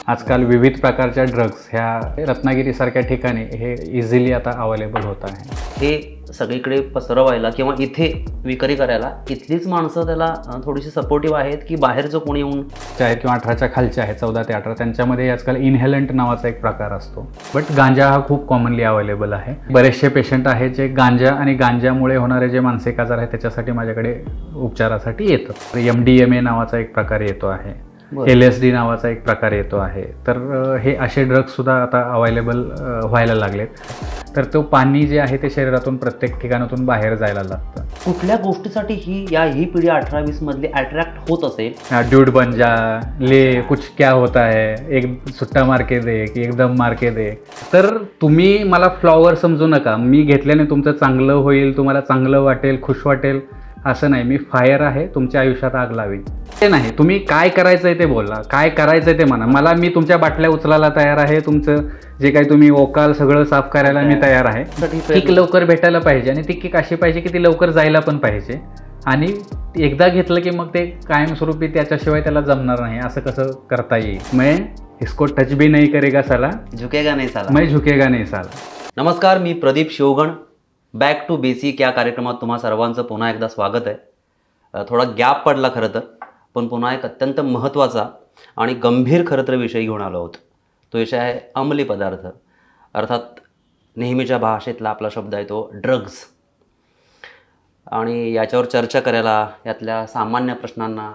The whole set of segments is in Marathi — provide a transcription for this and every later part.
आजकाल विविध प्रकारच्या ड्रग्स ह्या रत्नागिरीसारख्या ठिकाणी हे इझिली आता अवेलेबल होत आहे. हे सगळीकडे पसरवायला किंवा इथे विक्री करायला इथलीच माणसं त्याला थोडीशी सपोर्टिव्ह आहेत की बाहेरचं कोणी येऊन आहेत किंवा 18च्या खालचे आहेत, 14 ते 18, त्यांच्यामध्ये आजकाल इनहेलंट नावाचा एक प्रकार असतो. बट गांजा हा खूप कॉमनली अवेलेबल आहे. बरेचसे पेशंट आहेत जे गांजा आणि गांजामुळे होणारे जे मानसिक आजार आहेत त्याच्यासाठी माझ्याकडे उपचारासाठी येतात. MDMA नावाचा एक प्रकार येतो आहे, LSD नावाचा एक प्रकार येतो आहे. तर हे असे ड्रग्ससुद्धा आता अवेलेबल व्हायला लागलेत. तर तो पाणी जे आहे ते शरीरातून प्रत्येक ठिकाणातून बाहेर जायला लागतं. कुठल्या गोष्टीसाठी ही पिढी 18-20 मधली अट्रॅक्ट होत असेल? ड्यूड बन जा, ले कुछ क्या होता है, एक सुट्टा मार के दे की एकदम मार के दे. तर तुम्ही मला फ्लॉवर समजू नका, मी घेतल्याने तुमचं चांगलं होईल, तुम्हाला चांगलं वाटेल, खुश वाटेल असं नाही. मी फायर आहे, तुमच्या आयुष्यात आग लावेल ते नाही. तुम्ही काय करायचं आहे ते बोला, काय करायचं आहे ते म्हणा. मी तुमच्या बाटल्या उचलायला तयार आहे, तुमचं जे काही तुम्ही ओकाल सगळं साफ करायला मी तयार आहे. किक लवकर भेटायला पाहिजे आणि ती किक अशी पाहिजे की ती लवकर जायला पण पाहिजे. आणि एकदा घेतलं की मग ते कायमस्वरूपी त्याच्याशिवाय त्याला जमणार नाही. असं कसं करता येईल? मैं इसको टच भी नहीं करेगा साला, झुकेगा नहीं साला, मैं झुकेगा नहीं साला. नमस्कार, मी Pradeep Shivgan. Back to basic या कार्यक्रमात तुम्हा सर्वांचं पुन्हा एकदा स्वागत आहे. थोडा गॅप पडला खरं तर, पण पुन्हा एक अत्यंत महत्त्वाचा आणि गंभीर खरं तर विषय घेऊन आलो आहोत. तो विषय आहे अंमली पदार्थ, अर्थात नेहमीच्या भाषेतला आपला शब्द आहे तो ड्रग्ज. आणि याच्यावर चर्चा करायला, यातल्या सामान्य प्रश्नांना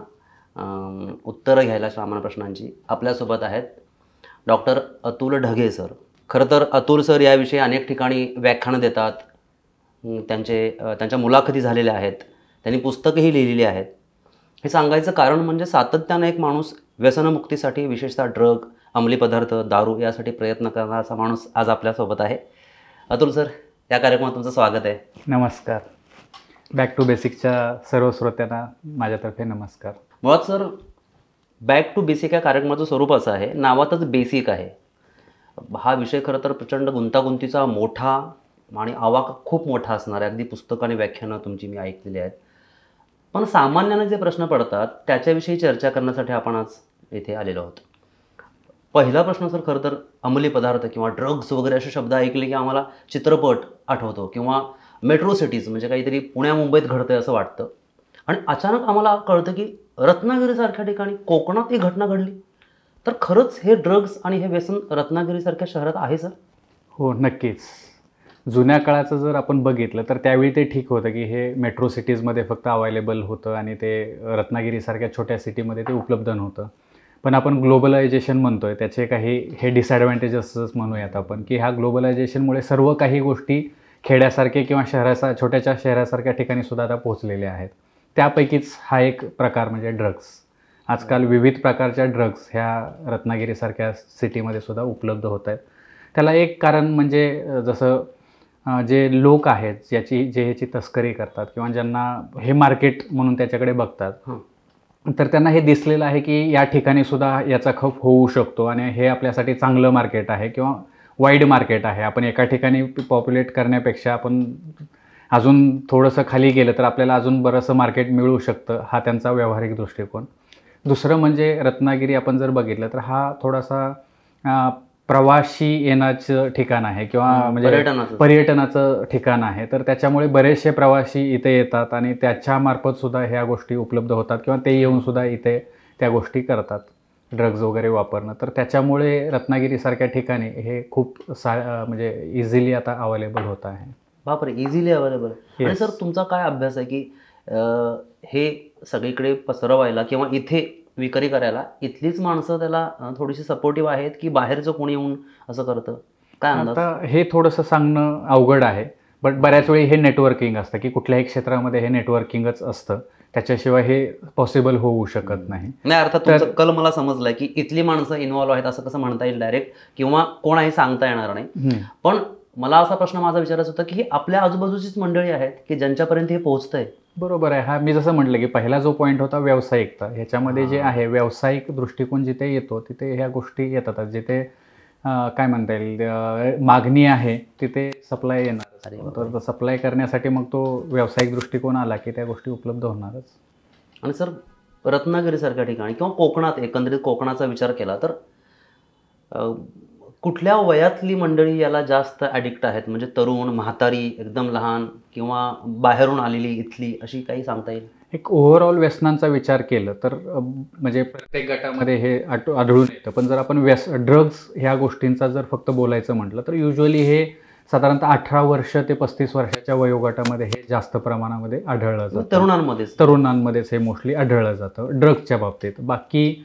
उत्तरं घ्यायला, सामान्य प्रश्नांची आपल्यासोबत आहेत डॉक्टर अतुल ढगे सर. खरं तर अतुल सर याविषयी अनेक ठिकाणी व्याख्यानं देतात. त्यांच्या मुलाखती झालेल्या आहेत, त्यांनी पुस्तकंही लिहिलेली आहेत. हे सांगायचं कारण म्हणजे सातत्यानं एक माणूस व्यसनमुक्तीसाठी, विशेषतः ड्रग, अंमली पदार्थ, दारू यासाठी प्रयत्न करणारा असा माणूस आज आपल्यासोबत आहे. अतुल सर, या कार्यक्रमात तुमचं स्वागत आहे. नमस्कार. बॅक टू बेसिकच्या सर्व श्रोत्यांना माझ्यातर्फे नमस्कार. मुळात सर, बॅक टू बेसिक या कार्यक्रमाचं स्वरूप असं आहे, नावातच बेसिक आहे. हा विषय खरं तर प्रचंड गुंतागुंतीचा, मोठा आणि आवाका खूप मोठा असणार आहे. अगदी पुस्तकं आणि व्याख्यानं तुमची मी ऐकलेली आहेत. पण सामान्यानं जे प्रश्न पडतात त्याच्याविषयी चर्चा करण्यासाठी आपण आज इथे आलेलो आहोत. पहिला प्रश्न सर, खरं तर अंमली पदार्थ किंवा ड्रग्स वगैरे असे शब्द ऐकले की आम्हाला चित्रपट आठवतो किंवा मेट्रो सिटीज, म्हणजे काहीतरी पुण्या मुंबईत घडतं असं वाटतं. आणि अचानक आम्हाला कळतं की रत्नागिरीसारख्या ठिकाणी, कोकणात ही घटना घडली. तर खरंच हे ड्रग्स आणि हे व्यसन रत्नागिरीसारख्या शहरात आहे सर? हो, नक्कीच. जुन्या काळाचं जर आपण बघितलं तर त्यावेळी ते ठीक होतं की हे मेट्रो सिटीजमध्ये फक्त अवेलेबल होतं आणि ते रत्नागिरीसारख्या छोट्या सिटीमध्ये ते उपलब्ध नव्हतं. पण आपण ग्लोबलायझेशन म्हणतो आहे, त्याचे काही हे डिसॲडव्हान्टेजेसच म्हणूयात आपण, की ह्या ग्लोबलायझेशनमुळे सर्व काही गोष्टी खेड्यासारखे किंवा छोट्याशा शहरासारख्या ठिकाणी सुद्धा आता पोहोचलेल्या आहेत. त्यापैकीच हा एक प्रकार म्हणजे ड्रग्स. आजकाल विविध प्रकारच्या ड्रग्स ह्या रत्नागिरीसारख्या सिटीमध्ये सुद्धा उपलब्ध होत आहेत. त्याला एक कारण म्हणजे जसं जे लोक आहेत ह्याची तस्करी करतात किंवा ज्यांना हे मार्केट म्हणून त्याच्याकडे बघतात, तर त्यांना हे दिसलेलं आहे की या ठिकाणी सुद्धा याचा खप होऊ शकतो आणि हे आपल्यासाठी चांगलं मार्केट आहे किंवा वाईड मार्केट आहे. आपण एका ठिकाणी पॉप्युलेट करण्यापेक्षा आपण अजून थोडंसं खाली गेलं तर आपल्याला अजून बरंचसं मार्केट मिळू शकतं. हा त्यांचा व्यावहारिक दृष्टिकोन. दुसरं म्हणजे रत्नागिरी आपण जर बघितलं तर हा थोडासा प्रवासी येण्याचं ठिकाण आहे किंवा म्हणजे पर्यटनाचं ठिकाण आहे. तर त्याच्यामुळे बरेचसे प्रवासी इथे येतात आणि त्याच्यामार्फत सुद्धा ह्या गोष्टी उपलब्ध होतात किंवा ते येऊन सुद्धा इथे त्या गोष्टी करतात, ड्रग्ज वगैरे वापरणं. तर त्याच्यामुळे रत्नागिरीसारख्या ठिकाणी हे खूप म्हणजे इझिली आता अवेलेबल होत आहे. बापरे, इझिली अवेलेबल. आणि सर, तुमचा काय अभ्यास आहे की हे सगळीकडे पसरवायला किंवा इथे विक्री करायला इथलीच माणसं त्याला थोडीशी सपोर्टिव्ह आहेत की बाहेरचं कोणी येऊन असं करतं? काय अंदाज? आता हे थोडंसं सांगणं अवघड आहे. बट बऱ्याच वेळी हे नेटवर्किंग असतं की कुठल्याही क्षेत्रामध्ये हे नेटवर्किंगच असतं, त्याच्याशिवाय हे पॉसिबल होऊ शकत नाही. अर्थात तुमचं कल मला समजलंय की इथली माणसं इन्व्हॉल्व्ह आहेत असं कसं म्हणता येईल डायरेक्ट, किंवा कोण आहे सांगता येणार नाही. पण मला असा प्रश्न माझा विचारायचा होता की आपल्या आजूबाजूचीच मंडळी आहेत की ज्यांच्यापर्यंत हे पोहोचतंय. बरोबर आहे. हा मी जसं म्हटलं की पहिला जो पॉईंट होता व्यावसायिकता, ह्याच्यामध्ये जे आहे व्यावसायिक दृष्टिकोन जिथे येतो तिथे ह्या गोष्टी येतात. जिथे काय म्हणता येईल मागणी आहे तिथे सप्लाय येणार. तर सप्लाय करण्यासाठी मग तो व्यावसायिक दृष्टिकोन आला की त्या गोष्टी उपलब्ध होणारच. आणि सर, रत्नागिरीसारख्या ठिकाणी किंवा कोकणात, एकंदरीत कोकणाचा विचार केला तर कुठल्या वयातली मंडळी याला जास्त ॲडिक्ट आहेत? म्हणजे तरुण, म्हातारी, एकदम लहान किंवा बाहेरून आलेली इथली, अशी काही सांगता येईल? एक ओव्हरऑल व्यसनांचा विचार केलं तर म्हणजे प्रत्येक गटामध्ये हे आढळून येतं. पण जर आपण ड्रग्स ह्या गोष्टींचा जर फक्त बोलायचं म्हटलं तर युजुअली हे साधारणतः 18 वर्ष ते 35 वर्षाच्या वयोगटामध्ये हे जास्त प्रमाणामध्ये आढळलं जातं. तरुणांमध्येच. तरुणांमध्येच हे मोस्टली आढळलं जातं ड्रग्सच्या बाबतीत. बाकी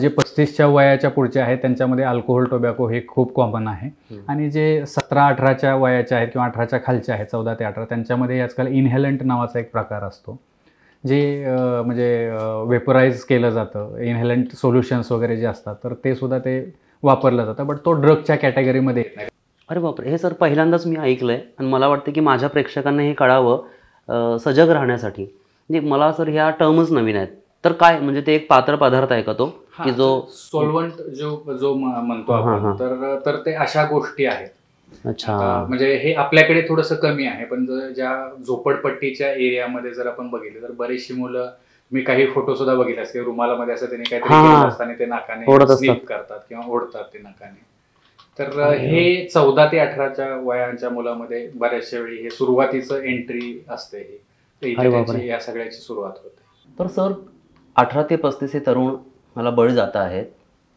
जे 35च्या वयाच्या पुढचे आहेत त्यांच्यामध्ये अल्कोहोल, टोबॅको हे खूप कॉमन आहे. आणि जे 17-18च्या वयाच्या आहेत किंवा 18च्या खालच्या आहेत, 14 ते 18, त्यांच्यामध्ये आजकाल इन्हेलंट नावाचा एक प्रकार असतो, जे म्हणजे वेपराईज केलं जातं. इन्हेलंट सोल्युशन्स वगैरे जे असतात तर ते सुद्धा ते वापरलं जातं, बट तो ड्रगच्या कॅटेगरीमध्ये येत नाही. अरे बापरे! हे सर पहिल्यांदाच मी ऐकलं आहे आणि मला वाटतं की माझ्या प्रेक्षकांना हे कळावं सजग राहण्यासाठी. म्हणजे मला सर ह्या टर्मच नवीन आहेत. तर काय म्हणजे ते एक पात्र पदार्थ आहे का तो, की जो सॉल्वंट जो म्हणतो आपण, तर ते अशा गोष्टी आहेत. अच्छा. म्हणजे हे आपल्याकडे थोडंसं कमी आहे, पण ज्या झोपडपट्टीच्या एरियामध्ये जर आपण बघितलं तर बरीचशी मुलं, मी काही फोटो सुद्धा बघितले असते, रुमालामध्ये असं त्यांनी काहीतरी केलं असताना ते नाकाने स्निफ करतात किंवा ओढतात ते नाकाने. तर हे 14 ते 18च्या वयाच्या मुलामध्ये बऱ्याचशा वेळी हे सुरुवातीचं एंट्री असते. या सगळ्याची सुरुवात होते. तर सर 18 ते 35 हे तरुण मला बळी जात आहेत.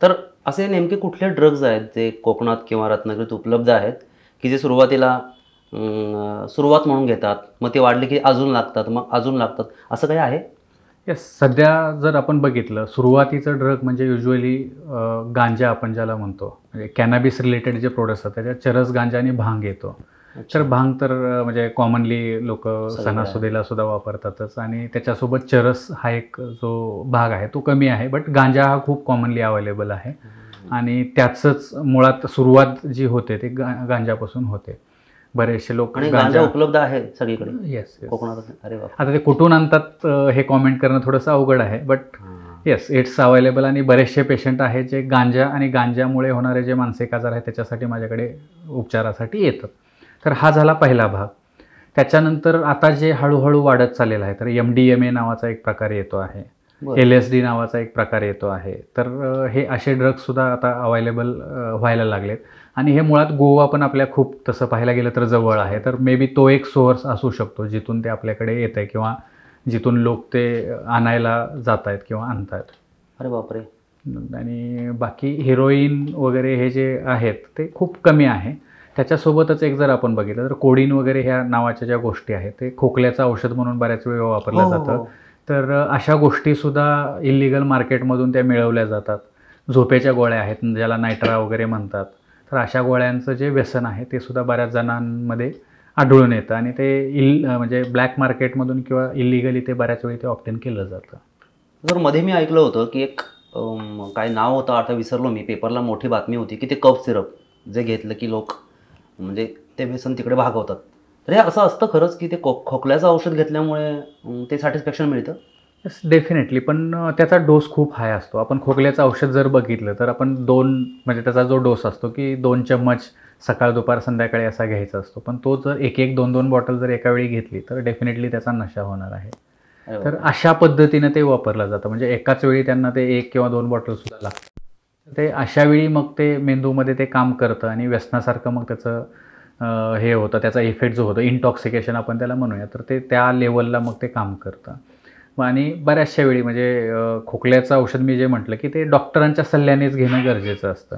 तर असे नेमके कुठले ड्रग्ज आहेत जे कोकणात किंवा रत्नागिरीत उपलब्ध आहेत, की जे सुरुवातीला सुरुवात म्हणून घेतात, मग ते वाढले की अजून लागतात, मग अजून लागतात, असं काही आहे? येस, सध्या जर आपण बघितलं, सुरुवातीचं ड्रग म्हणजे युजली गांजा आपण ज्याला म्हणतो, म्हणजे कॅनॅबिस रिलेटेड जे प्रोडक्ट्स असतात त्याच्यात चरस, गांजा आणि भांग येतो. तर भांग तर म्हणजे कॉमनली लोक सणासुदीला सुद्धा वापरतातच, आणि त्याच्यासोबत चरस हा एक जो भाग आहे तो कमी आहे, बट गांजा हा खूप कॉमनली अवेलेबल आहे. आणि त्याचंच मुळात सुरुवात जी होते ते गांजापासून होते. बरेचसे लोक गांजा उपलब्ध आहे सगळीकडे. येस, कोकणात. अरे बाप. आता ते कुठून आणतात हे कॉमेंट करणं थोडंसं अवघड आहे, बट येस, इट्स अवेलेबल. आणि बरेचसे पेशंट आहेत जे गांजा आणि गांजामुळे होणारे जे मानसिक आजार आहेत त्याच्यासाठी माझ्याकडे उपचारासाठी येतात. तर हा झाला पहिला भाग. त्याच्यानंतर आता जे हळूहळू वाढत चाललेलं आहे, तर MDMA नावाचा एक प्रकार येतो आहे, LSD नावाचा एक प्रकार येतो आहे. तर हे असे ड्रग्ससुद्धा आता अवेलेबल व्हायला लागलेत. आणि हे मुळात गोवा पण आपल्या खूप, तसं पाहायला गेलं तर जवळ आहे. तर मे बी तो एक सोर्स असू शकतो जिथून ते आपल्याकडे येत आहे किंवा जिथून लोक ते आणायला जात आहेत किंवा आणत आहेत. अरे बापरे. आणि बाकी हिरोईन वगैरे हे जे आहेत ते खूप कमी आहे. त्याच्यासोबतच एक जर आपण बघितलं तर कोडीन वगैरे ह्या नावाच्या ज्या गोष्टी आहेत ते खोकल्याचं औषध म्हणून बऱ्याच वेळा वापरलं जातं. तर अशा गोष्टीसुद्धा इलिगल मार्केटमधून त्या मिळवल्या जातात. झोपेच्या गोळ्या आहेत ज्याला नायट्रा वगैरे म्हणतात. तर अशा गोळ्यांचं जे व्यसन आहे ते सुद्धा बऱ्याच जणांमध्ये आढळून येतं, आणि ते म्हणजे ब्लॅक मार्केटमधून किंवा इलिगली ते बऱ्याच वेळी ते ऑप्टेन केलं जातं. जर मध्ये मी ऐकलं होतं की एक काय नाव होतं, आता विसरलो मी, पेपरला मोठी बातमी होती की ते कफ सिरप जे घेतलं की लोक म्हणजे ते व्यसन तिकडे भागवतात. तर हे असं असतं खरंच की ते खोकल्याचं औषध घेतल्यामुळे ते सॅटिस्फॅक्शन मिळतं? Yes, definitely. पण त्याचा डोस खूप हाय असतो. आपण खोकल्याचं औषध जर बघितलं तर आपण 2 म्हणजे त्याचा जो डोस असतो की 2 चम्मच सकाळ, दुपार, संध्याकाळी असा घ्यायचा असतो. पण तो जर 1-1, 2-2 बॉटल जर एका वेळी घेतली तर डेफिनेटली त्याचा नशा होणार आहे. तर अशा पद्धतीनं ते वापरलं जातं. म्हणजे एकाच वेळी त्यांना ते 1 किंवा 2 बॉटलसुद्धा लागतात. ते अशा वेळी मग ते मेंदूमध्ये ते काम करतं आणि व्यसनासारखं मग त्याचं हे होतं, त्याचा इफेक्ट जो होतो, इंटॉक्सिकेशन आपण त्याला म्हणूया, तर ते त्या लेवलला मग ते काम करतं. आणि बऱ्याचशा वेळी म्हणजे खोकल्याचं औषध मी जे म्हटलं की ते डॉक्टरांच्या सल्ल्यानेच घेणं गरजेचं असतं.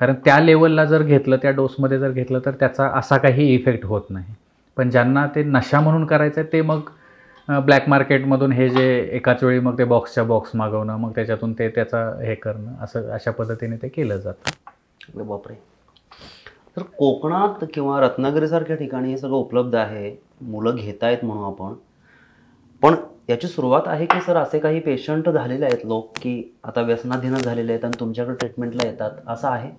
कारण त्या लेवलला जर घेतलं, त्या डोसमध्ये जर घेतलं तर त्याचा असा काही इफेक्ट होत नाही. पण ज्यांना ते नशा म्हणून करायचं आहे ते मग ब्लॅक मार्केटमधून हे जे एकाच वेळी मग ते बॉक्सच्या बॉक्स मागवणं, मग त्याच्यातून ते त्याचा हे करणं, असं अशा पद्धतीने ते केलं जातं. बापरे. तर कोकणात किंवा रत्नागिरीसारख्या ठिकाणी हे सगळं उपलब्ध आहे, मुलं घेत आहेत म्हणून आपण, पण याची सुरुवात आहे की सर असे काही पेशंट झालेले आहेत लोक की आता व्यसनाधीन झालेले आहेत आणि तुमच्याकडे ट्रीटमेंटला येतात, असं आहे?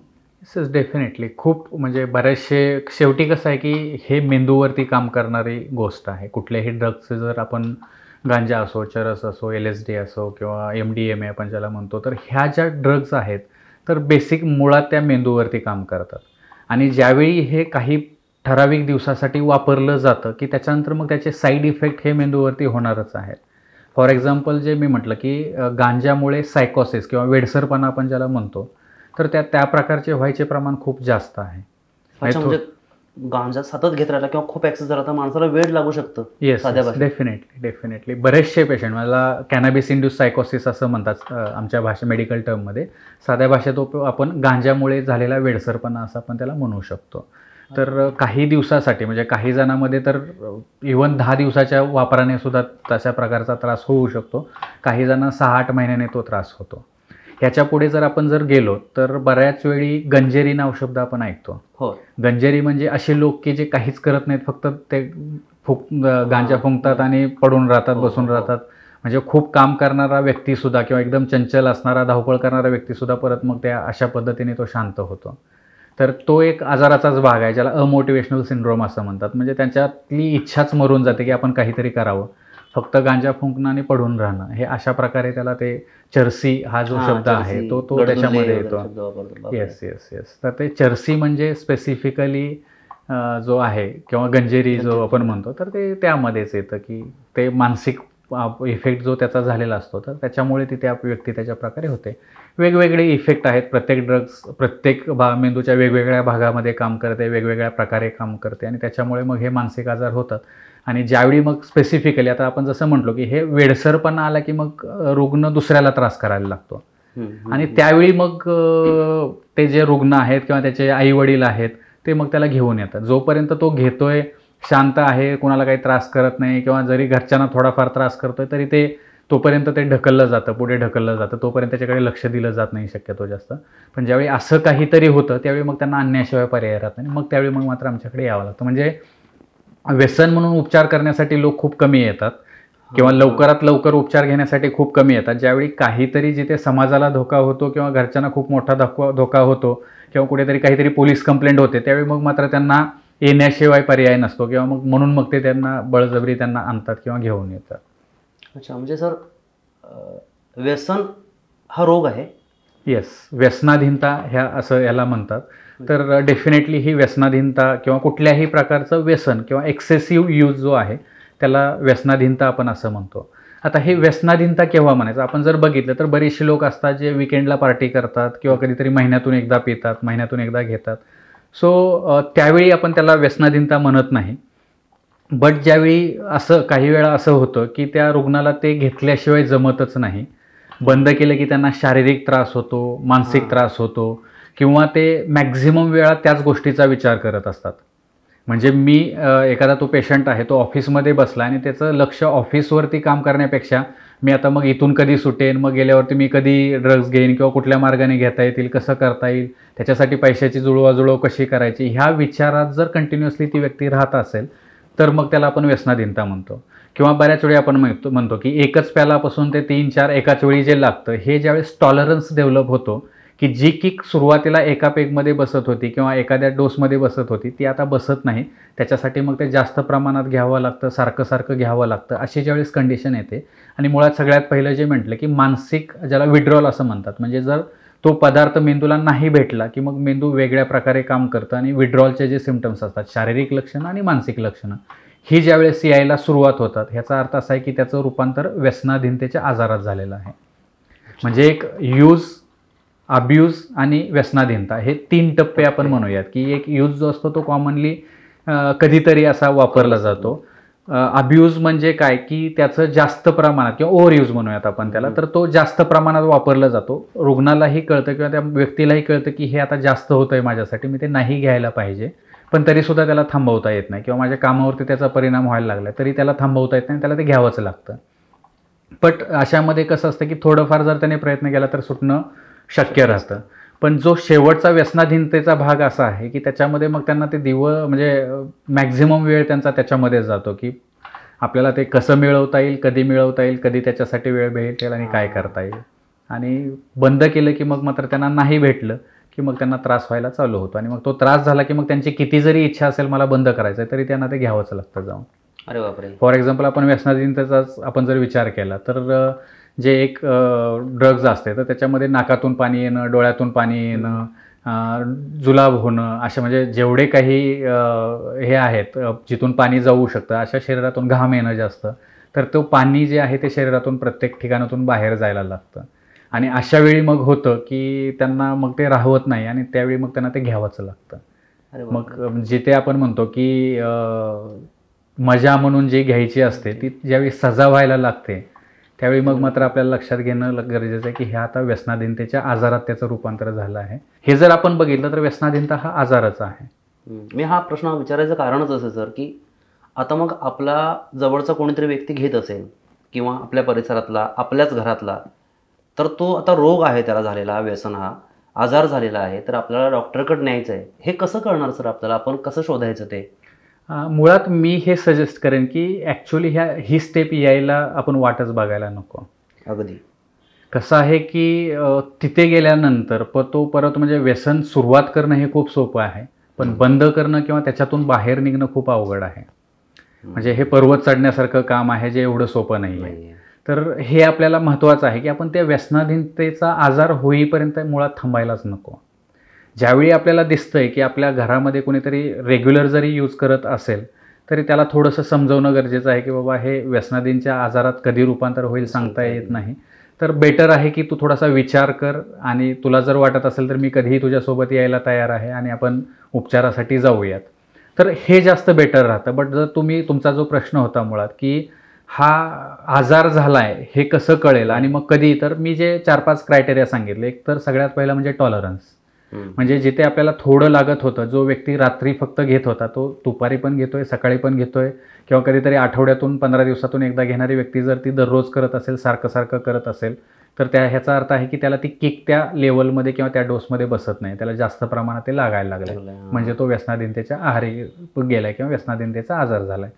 Yes, definitely. खूप म्हणजे बरेचसे, शेवटी कसं आहे की हे मेंदूवरती काम करणारी गोष्ट आहे. कुठल्याही ड्रग्सचे जर आपण गांजा असो, चरस असो, LSD असो किंवा MDMA आपण ज्याला म्हणतो, तर ह्या ज्या ड्रग्स आहेत तर बेसिक मुळात त्या मेंदूवरती काम करतात. आणि ज्यावेळी हे काही ठराविक दिवसासाठी वापरलं जातं की त्याच्यानंतर मग त्याचे साईड इफेक्ट हे मेंदूवरती होणारच आहेत. फॉर एक्झाम्पल जे मी म्हटलं की गांजामुळे सायकोसिस किंवा वेडसरपणा आपण ज्याला म्हणतो, तर त्या प्रकारचे व्हायचे प्रमाण खूप जास्त आहे. अच्छा, म्हणजे गांजा सतत घेत राहिला किंवा खूप ॲक्सेस झाला तर माणसाला वेळ लागू शकतं. येस, साध्या भाषेत. डेफिनेटली बरेचसे पेशंट, मला कॅनॅबिस इंड्यूस सायकोसिस असं म्हणतात आमच्या मेडिकल टर्ममध्ये. साध्या भाषेत आपण गांजामुळे झालेला वेडसरपणा असं आपण त्याला म्हणू शकतो. तर काही दिवसासाठी, म्हणजे काही जणांमध्ये तर इव्हन 10 दिवसाच्या वापराने सुद्धा तशा प्रकारचा त्रास होऊ शकतो. काही जणांना 6-8 महिन्याने तो त्रास होतो. ह्याच्या पुढे आपण गेलो तर बऱ्याच वेळी गंजेरी नाव शब्द आपण ऐकतो. हो. गंजेरी म्हणजे असे लोक की जे काहीच करत नाहीत, फक्त ते गांजा फुंकतात आणि पडून राहतात, बसून राहतात. म्हणजे खूप काम करणारा व्यक्तीसुद्धा किंवा एकदम चंचल असणारा, धावपळ करणारा व्यक्तीसुद्धा परत मग त्या अशा पद्धतीने तो शांत होतो. तर तो एक आजाराचाच भाग आहे, ज्याला अमोटिवेशनल सिंड्रोम असं म्हणतात. म्हणजे त्यांच्यातली इच्छाच मरून जाते की आपण काहीतरी करावं. फक्त गांजा फुंकणं आणि पडून राहणं, हे अशा प्रकारे त्याला ते चरसी हा जो शब्द आहे तो त्याच्यामध्ये येतो. येस. तर ते चरसी म्हणजे स्पेसिफिकली जो आहे किंवा गंजेरी जो आपण म्हणतो, तर ते त्यामध्येच येतं की ते मानसिक इफेक्ट जो त्याचा झालेला असतो, तर त्याच्यामुळे ती त्या व्यक्ती त्याच्या प्रकारे होते. वेगवेगळे इफेक्ट आहेत. प्रत्येक ड्रग्स प्रत्येक मेंदूच्या वेगवेगळ्या भागामध्ये काम करते, वेगवेगळ्या प्रकारे काम करते आणि त्याच्यामुळे मग हे मानसिक आजार होतात. आणि ज्यावेळी मग स्पेसिफिकली आता आपण जसं म्हटलो की हे वेडसरपणा आला की मग रुग्ण दुसऱ्याला त्रास करायला लागतो. आणि त्यावेळी मग ते जे रुग्ण आहेत किंवा त्याचे आई वडील आहेत ते मग त्याला घेऊन येतात. जोपर्यंत तो घेतोय, शांत आहे, कोणाला काही त्रास करत नाही किंवा जरी घरच्यांना थोडाफार त्रास करतोय तरी ते तोपर्यंत ते ढकललं जातं, पुढे ढकललं जातं, तोपर्यंत त्याच्याकडे लक्ष दिलं जात नाही शक्यतो जास्त. पण ज्यावेळी असं काहीतरी होतं त्यावेळी मग त्यांना आणण्याशिवाय पर्याय राहत नाही. मग त्यावेळी मग मात्र आमच्याकडे यावं लागतं. म्हणजे व्यसन म्हणून उपचार करण्यासाठी लोक खूप कमी येतात किंवा लवकरात लवकर उपचार घेण्यासाठी खूप कमी येतात. ज्यावेळी काहीतरी जिथे समाजाला धोका होतो किंवा घरच्यांना खूप मोठा धोका होतो किंवा कुठेतरी काहीतरी पोलीस कंप्लेंट होते, त्यावेळी मग मात्र त्यांना येण्याशिवाय पर्याय नसतो किंवा म्हणून मग ते त्यांना बळजबरी त्यांना आणतात किंवा घेऊन येतात. अच्छा, म्हणजे सर व्यसन हा रोग आहे. येस, व्यसनाधीनता याला म्हणतात. तर डेफिनेटली ही व्यसनाधीनता किंवा कुठल्याही प्रकारचं व्यसन किंवा एक्सेसिव्ह यूज जो आहे त्याला व्यसनाधीनता आपण असं म्हणतो. आता हे व्यसनाधीनता केव्हा म्हणायचं, आपण जर बघितलं तर बरेचसे लोक असतात जे विकेंडला पार्टी करतात किंवा कधीतरी महिन्यातून एकदा पितात, महिन्यातून एकदा घेतात. सो त्यावेळी आपण त्याला व्यसनाधीनता म्हणत नाही. बट ज्यावेळी काही वेळा असं होतं की त्या रुग्णाला ते घेतल्याशिवाय जमतच नाही, बंद केलं की त्यांना शारीरिक त्रास होतो, मानसिक त्रास होतो किंवा ते मॅक्झिमम वेळा त्याच गोष्टीचा विचार करत असतात. म्हणजे एखादा तो पेशंट आहे, तो ऑफिसमध्ये बसला आणि त्याचं लक्ष ऑफिसवरती काम करण्यापेक्षा मी आता मग इथून कधी सुटेन, मग गेल्यावरती मी कधी ड्रग्ज घेईन किंवा कुठल्या मार्गाने घेता येतील, कसं करता येईल, त्याच्यासाठी पैशाची जुळवाजुळव कशी करायची, ह्या विचारात जर कंटिन्युअसली ती व्यक्ती राहत असेल तर मग त्याला आपण व्यसनाधीनता म्हणतो. किंवा बऱ्याच वेळी आपण म्हणतो की एकच प्यालापासून ते 3-4 एकाच वेळी जे लागतं, हे ज्यावेळेस टॉलरन्स डेव्हलप होतो की जी किक सुरुवातीला एका पेगमध्ये बसत होती किंवा एखाद्या डोसमध्ये बसत होती ती आता बसत नाही, त्याच्यासाठी मग ते जास्त प्रमाणात घ्यावं लागतं, सारखं घ्यावं लागतं, अशी ज्यावेळेस कंडिशन येते. आणि मुळात सगळ्यात पहिलं जे म्हटलं की मानसिक, ज्याला विड्रॉल असं म्हणतात, म्हणजे जर तो पदार्थ मेंदूला नाही भेटला की मग मेंदू वेगळ्या प्रकारे काम करतं आणि विड्रॉलचे जे सिम्पटम्स असतात, शारीरिक लक्षणं आणि मानसिक लक्षणं, ही ज्यावेळेस यायला सुरुवात होतात, ह्याचा अर्थ असा आहे की त्याचं रूपांतर व्यसनाधीनतेच्या आजारात झालेलं आहे. म्हणजे एक यूज, अब्यूज आणि व्यसनाधीनता हे 3 टप्पे आपण म्हणूयात. की एक यूज जो असतो तो कॉमनली कधीतरी असा वापरला जातो. अब्यूज म्हणजे काय की त्याचं जास्त प्रमाणात किंवा ओव्हर यूज म्हणूयात आपण त्याला, तर तो जास्त प्रमाणात वापरला जातो. रुग्णालाही कळतं किंवा त्या व्यक्तीलाही कळतं की हे आता जास्त होतंय माझ्यासाठी, मी ते नाही घ्यायला पाहिजे, पण तरीसुद्धा त्याला थांबवता येत नाही किंवा माझ्या कामावरती त्याचा परिणाम व्हायला लागला तरी त्याला थांबवता येत नाही, त्याला ते घ्यावंच लागतं. बट अशामध्ये कसं असतं की थोडंफार जर त्याने प्रयत्न केला तर सुटणं शक्य राहतं. पण जो शेवटचा व्यसनाधीनतेचा भाग असा आहे की त्याच्यामध्ये मग त्यांना ते म्हणजे मॅक्झिमम वेळ त्यांचा त्याच्यामध्ये जातो की आपल्याला ते कसं मिळवता येईल, कधी मिळवता येईल, कधी त्याच्यासाठी वेळ भेटेल आणि काय करता येईल. आणि बंद केलं की मग मात्र त्यांना नाही भेटलं की मग त्यांना त्रास व्हायला चालू होतो आणि मग तो त्रास झाला की मग त्यांची किती जरी इच्छा असेल मला बंद करायचं आहे, तरी त्यांना ते घ्यावंच लागतं जाऊन. अरे बापरे. फॉर एक्झाम्पल आपण व्यसनाधीनतेचाच आपण जर विचार केला तर जे एक ड्रग्ज असते तर त्याच्यामध्ये नाकातून पाणी येणं, डोळ्यातून पाणी येणं, जुलाब होणं, अशा म्हणजे जेवढे काही हे आहेत जिथून पाणी जाऊ शकतं, अशा शरीरातून घाम येणं जास्त, तर तो पाणी जे आहे ते शरीरातून प्रत्येक ठिकाणातून बाहेर जायला लागतं. आणि अशा वेळी मग होतं की त्यांना मग ते राहवत नाही आणि त्यावेळी मग त्यांना ते घ्यावंच लागतं. अरे मग जिथे आपण म्हणतो की मजा म्हणून जी घ्यायची असते ती ज्यावेळी सजा व्हायला लागते त्यावेळी मग मात्र आपल्याला लक्षात घेणं गरजेचं आहे की हे आता व्यसनाधीनतेच्या आजारात त्याचं रूपांतर झालं आहे. हे जर आपण बघितलं तर व्यसनाधीनता हा आजारच आहे. मी हा प्रश्न विचारायचं कारणच असं सर, की आता मग आपला जवळचा कोणीतरी व्यक्ती घेत असेल किंवा आपल्या परिसरातला, आपल्याच घरातला, तर तो आता रोग आहे त्याला झालेला, व्यसन हा आजार झालेला आहे, तर आपल्याला डॉक्टरकडे न्यायचं आहे. हे कसं कळणार सर आपल्याला? आपण कसं शोधायचं ते? मुळात मी हे सजेस्ट करेन की ॲक्च्युली ही स्टेप यायला आपण वाटच बघायला नको. अगदी. कसं आहे की तिथे गेल्यानंतर तो परत म्हणजे व्यसन सुरुवात करणं हे खूप सोपं आहे, पण बंद करणं किंवा त्याच्यातून बाहेर निघणं खूप अवघड आहे. म्हणजे हे पर्वत चढण्यासारखं काम आहे जे एवढं सोपं नाही आहे. नाहीये. तर हे आपल्याला महत्त्वाचं आहे की आपण त्या व्यसनाधीनतेचा आजार होईपर्यंत मुळात थांबायलाच नको. ज्यावेळी आपल्याला दिसतंय की आपल्या घरामध्ये कोणीतरी रेग्युलर जरी यूज करत असेल तरी त्याला थोडंसं समजवणं गरजेचं आहे की बाबा हे व्यसनाधीनच्या आजारात कधी रूपांतर होईल सांगता येत नाही. तर बेटर आहे की तू थोडासा विचार कर आणि तुला जर वाटत असेल तर मी कधीही तुझ्यासोबत यायला तयार आहे आणि आपण उपचारासाठी जाऊयात. तर हे जास्त बेटर राहतं. बट जर तुमचा जो प्रश्न होता मुळात की हा आजार झाला आहे हे कसं कळेल आणि मग कधी, तर मी जे 4-5 क्रायटेरिया सांगितले. एक तर सगळ्यात पहिला म्हणजे टॉलरन्स. म्हणजे जिथे आपल्याला थोडं लागत होतं, जो व्यक्ती रात्री फक्त घेत होता तो दुपारी पण घेतोय, सकाळी पण घेतोय किंवा कधीतरी आठवड्यातून 15 दिवसातून एकदा घेणारी व्यक्ती जर ती दररोज करत असेल, सारखं करत असेल, तर ह्याचा अर्थ आहे की त्याला ती किक त्या लेवलमध्ये किंवा त्या डोसमध्ये बसत नाही. त्याला जास्त प्रमाणात ते लागायला लागलं, म्हणजे तो व्यसनाधीनतेच्या आहारी गेलाय किंवा व्यसनाधीनतेचा आजार झालाय.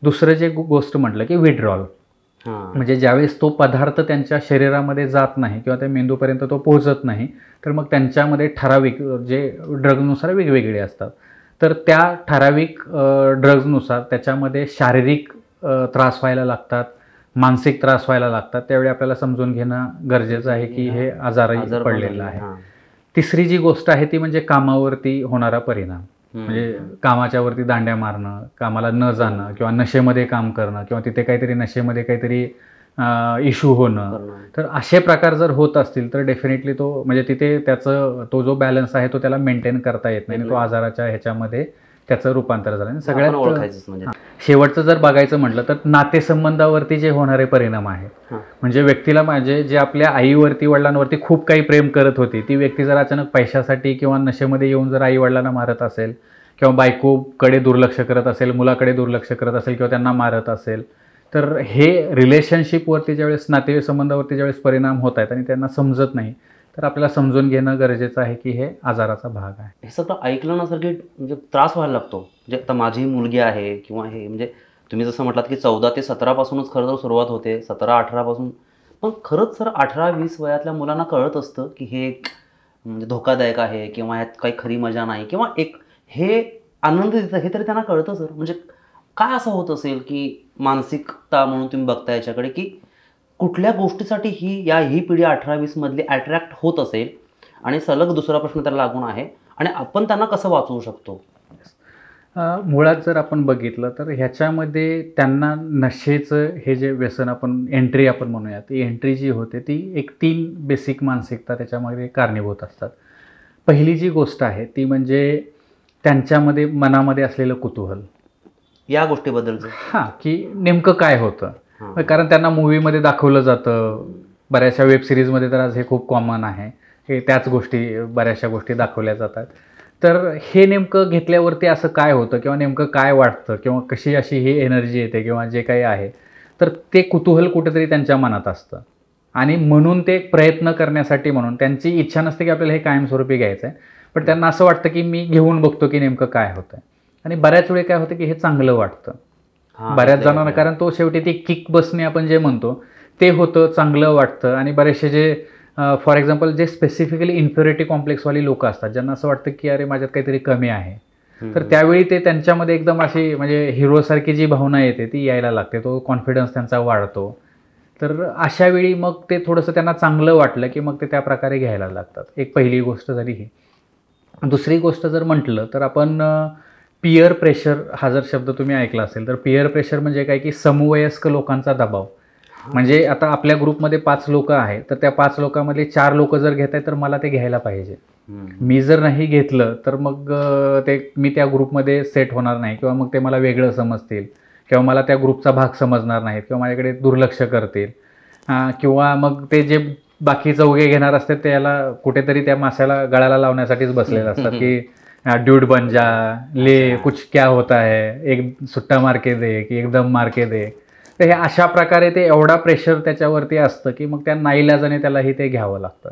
दुसरं जे गोष्ट म्हटलं की विड्रॉल. म्हणजे ज्यावेळेस तो पदार्थ त्यांच्या शरीरामध्ये जात नाही किंवा त्या मेंदूपर्यंत तो पोहोचत नाही, तर मग त्यांच्यामध्ये ठराविक जे ड्रग्जनुसार वेगवेगळे असतात, तर त्या ठराविक ड्रग्जनुसार त्याच्यामध्ये शारीरिक त्रास व्हायला लागतात, मानसिक त्रास व्हायला लागतात. त्यावेळी आपल्याला समजून घेणं गरजेचं आहे की हे आजारही पडलेलं आहे. तिसरी जी गोष्ट आहे ती म्हणजे कामावरती होणारा परिणाम. म्हणजे कामाच्यावरती दांड्या मारणं, कामाला न जाणं किंवा नशेमध्ये काम करणं किंवा तिथे काहीतरी नशेमध्ये काहीतरी इश्यू होणं. तर असे प्रकार जर होत असतील तर डेफिनेटली तो म्हणजे तिथे तो जो बॅलन्स आहे तो त्याला मेंटेन करता येत नाही आणि तो आजाराच्या ह्याच्यामध्ये त्याचं रूपांतर झालं. सगळ्यात शेवटचं जर बघायचं म्हटलं तर नातेसंबंधावरती जे होणारे परिणाम आहेत, म्हणजे व्यक्तीला जे आपल्या आईवरती वडिलांवरती खूप काही प्रेम करत होती ती व्यक्ती जर अचानक पैशासाठी किंवा नशेमध्ये येऊन जर आई वडिलांना मारत असेल किंवा बायकोकडे दुर्लक्ष करत असेल, मुलाकडे दुर्लक्ष करत असेल किंवा त्यांना मारत असेल, तर हे रिलेशनशिपवरती ज्यावेळेस नातेसंबंधावरती ज्यावेळेस परिणाम होत आहेत आणि त्यांना समजत नाही, तर आपल्याला समजून घेणं गरजेचं आहे की हे आजाराचा भाग आहे. हे सगळं ऐकलं ना सर की म्हणजे त्रास व्हायला लागतो. म्हणजे आता माझी मुलगी आहे किंवा हे म्हणजे तुम्ही जसं म्हटलात की 14 ते 17 पासूनच खरं तर सुरुवात होते, 17-18 पासून. पण खरंच सर 18-20 वयातल्या मुलांना कळत असतं की हे म्हणजे धोकादायक आहे किंवा ह्यात काही खरी मजा नाही किंवा हे आनंद देतं हे तरी त्यांना कळतं सर. म्हणजे काय असं होत असेल की मानसिकता म्हणून तुम्ही बघता याच्याकडे की कुठल्या गोष्टीसाठी ही पिढी 18-20 मधली अट्रॅक्ट होत असेल? आणि सलग दुसरा प्रश्न त्याला लागून आहे, आणि आपण त्यांना कसं वाचवू शकतो? मुळात जर आपण बघितलं तर ह्याच्यामध्ये त्यांना नशेचं हे जे व्यसन एंट्री आपण म्हणूया, ती एंट्री जी होते ती एक 3 बेसिक मानसिकता त्याच्यामध्ये कारणीभूत असतात. पहिली जी गोष्ट आहे ती म्हणजे त्यांच्यामध्ये मनामध्ये असलेलं कुतूहल या गोष्टीबद्दलचं. की नेमकं काय होतं. कारण त्यांना मूवीमध्ये दाखवलं जातं, बऱ्याचशा वेब सिरीजमध्ये तर आज हे खूप कॉमन आहे, हे त्याच गोष्टी बऱ्याचशा गोष्टी दाखवल्या जातात. तर हे नेमकं घेतल्यावरती असं काय होतं किंवा नेमकं काय वाटतं किंवा कशी अशी ही एनर्जी येते किंवा जे काही आहे, तर ते कुतूहल कुठेतरी त्यांच्या मनात असतं आणि म्हणून ते प्रयत्न करण्यासाठी म्हणून त्यांची इच्छा नसते की आपल्याला हे कायमस्वरूपी घ्यायचं आहे, पण त्यांना असं वाटतं की मी घेऊन बघतो की नेमकं काय होतं. आणि बऱ्याच वेळी काय होतं की हे चांगलं वाटतं बऱ्याच जणांना, कारण तो शेवटी ती किक बसणे आपण जे म्हणतो ते होतं, चांगलं वाटतं. आणि बरेचसे जे फॉर एक्झाम्पल जे स्पेसिफिकली इन्फिरिटी कॉम्प्लेक्सवाली लोक असतात, ज्यांना असं वाटतं की अरे माझ्यात काहीतरी कमी आहे, तर त्यावेळी ते त्यांच्यामध्ये एकदम अशी म्हणजे हिरोसारखी जी भावना येते ती यायला लागते, तो कॉन्फिडन्स त्यांचा वाढतो. तर अशा वेळी मग ते थोडंसं त्यांना चांगलं वाटलं की मग ते त्या प्रकारे घ्यायला लागतात. एक पहिली गोष्ट झाली ही. दुसरी गोष्ट जर म्हटलं तर आपण पियर प्रेशर हा जर शब्द तुम्ही ऐकला असेल, तर पियर प्रेशर म्हणजे काय की समवयस्क लोकांचा दबाव. म्हणजे आता आपल्या ग्रुपमध्ये 5 लोक आहेत, तर त्या 5 लोकांमध्ये 4 लोक जर घेत आहेत तर मला ते घ्यायला पाहिजे. मी जर नाही घेतलं तर मग ते मी त्या ग्रुपमध्ये सेट होणार नाही, किंवा मग ते मला वेगळं समजतील, किंवा मला त्या ग्रुपचा भाग समजणार नाहीत, किंवा माझ्याकडे दुर्लक्ष करतील, किंवा मग ते जे बाकी चौघे घेणार असतात त्याला कुठेतरी त्या माशाला गळाला लावण्यासाठीच बसलेले असतात की ड्यूड बन जा, ले कुछ क्या होता है, एक सुट्टा मार के दे की एकदम मार के दे. तर हे अशा प्रकारे ते एवढा प्रेशर त्याच्यावरती असतं की मग त्या नाईलाजाने त्यालाही ते घ्यावं लागतं,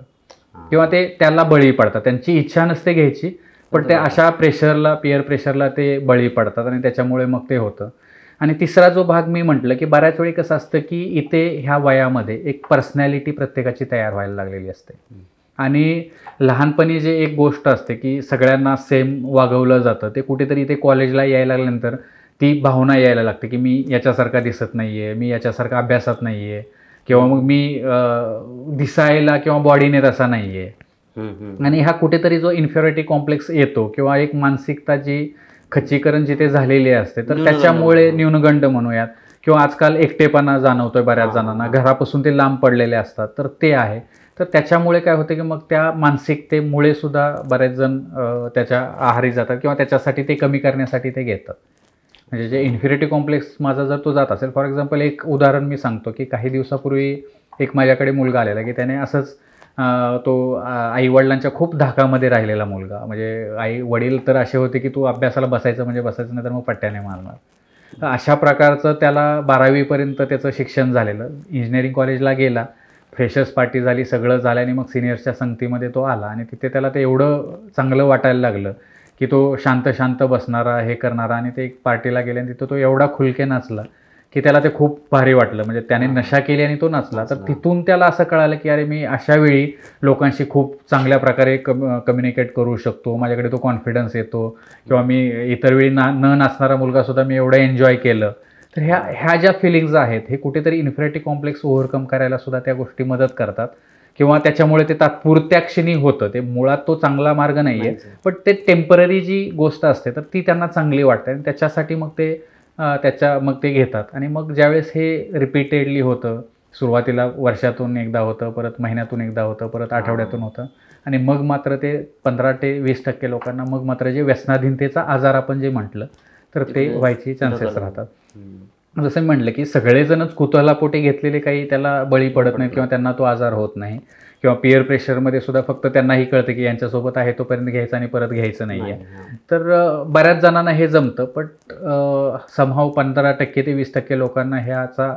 किंवा ते त्याला बळी पडतात. त्यांची इच्छा नसते घ्यायची, पण ते अशा प्रेशरला, पिअर प्रेशरला ते बळी पडतात आणि त्याच्यामुळे मग ते होतं. आणि तिसरा जो भाग मी म्हटलं की बऱ्याच वेळी कसं असतं की इथे ह्या वयामध्ये एक पर्सनॅलिटी प्रत्येकाची तयार व्हायला लागलेली असते. आणि लहानपणी जे एक गोष्ट असते की सगळ्यांना सेम वागवलं जातं, ते कुठेतरी इथे कॉलेजला यायला लागल्यानंतर ती भावना यायला लागते की मी याच्यासारखा दिसत नाही आहे, मी याच्यासारखा अभ्यासात नाही आहे, किंवा मग मी दिसायला किंवा बॉडीने तसा नाही आहे. आणि हा कुठेतरी जो इन्फिरिटी कॉम्प्लेक्स येतो, किंवा एक मानसिकता जी खच्चीकरण जिथे झालेली असते, तर त्याच्यामुळे न्यूनगंड म्हणूयात, किंवा आजकाल एकटेपणा जाणवतोय बऱ्याच जणांना, घरापासून ते लांब पडलेले असतात, तर ते आहे. तर त्याच्यामुळे काय होतं की मग त्या मानसिकतेमुळे सुद्धा बरेच जण त्याच्या आहारी जातात, किंवा त्याच्यासाठी ते कमी करण्यासाठी ते घेतात. म्हणजे जे इन्फिरिटी कॉम्प्लेक्स माझा जर तो जात असेल, फॉर एक्झाम्पल एक उदाहरण मी सांगतो की काही दिवसापूर्वी एक माझ्याकडे मुलगा आलेला की त्याने असंच तो आईवडिलांच्या खूप धाकामध्ये राहिलेला मुलगा, म्हणजे आई वडील तर असे होते की तू अभ्यासाला बसायचं म्हणजे बसायचं, नाही तर मग पट्ट्याने मारणार. तर अशा प्रकारचं त्याला 12वीपर्यंत त्याचं शिक्षण झालेलं. इंजिनिअरिंग कॉलेजला गेला, फ्रेशर्स पार्टी झाली, सगळं झालं, आणि मग सिनियर्सच्या संगतीमध्ये तो आला, आणि तिथे त्याला ते एवढं चांगलं वाटायला लागलं की तो शांत शांत बसणारा, हे करणारा, आणि ते एक पार्टीला गेले आणि तिथं तो एवढा खुलके नाचला की त्याला ते खूप भारी वाटलं. म्हणजे त्याने नशा केली आणि तो नाचला. तर तिथून त्याला असं कळालं की अरे, मी अशा वेळी लोकांशी खूप चांगल्या प्रकारे कम्युनिकेट करू शकतो, माझ्याकडे तो कॉन्फिडन्स येतो, किंवा मी इतर वेळी न नाचणारा मुलगासुद्धा मी एवढं एन्जॉय केलं. तर ह्या ज्या फिलिंग्ज आहेत, हे कुठेतरी इन्फिरिटी कॉम्प्लेक्स ओव्हरकम करायला सुद्धा त्या गोष्टी मदत करतात, किंवा त्याच्यामुळे ते तात्पुरत्या क्षणी होतं. ते मुळात तो चांगला मार्ग नाही आहे, पण ते टेम्पररी जी गोष्ट असते तर ती त्यांना चांगली वाटते, आणि त्याच्यासाठी मग ते मग ते घेतात. आणि मग ज्यावेळेस हे रिपीटेडली होतं, सुरुवातीला वर्षातून एकदा होतं, परत महिन्यातून एकदा होतं, परत आठवड्यातून होतं, आणि मग मात्र ते 15 ते 20% लोकांना मग मात्र जे व्यसनाधीनतेचा आजार आपण जे म्हटलं, तर ते व्हायची चान्सेस राहतात. जसं मी म्हटलं की सगळेजणच कुतूहलापोटी घेतलेले काही त्याला बळी पडत नाहीत, किंवा त्यांना तो आजार होत नाही, किंवा पिअर प्रेशरमध्ये सुद्धा फक्त त्यांनाही कळतं की यांच्यासोबत आहे तोपर्यंत घ्यायचं आणि परत घ्यायचं नाही आहे. तर बऱ्याच जणांना हे जमतं, बट समहाव 15% ते 20% लोकांना ह्याचा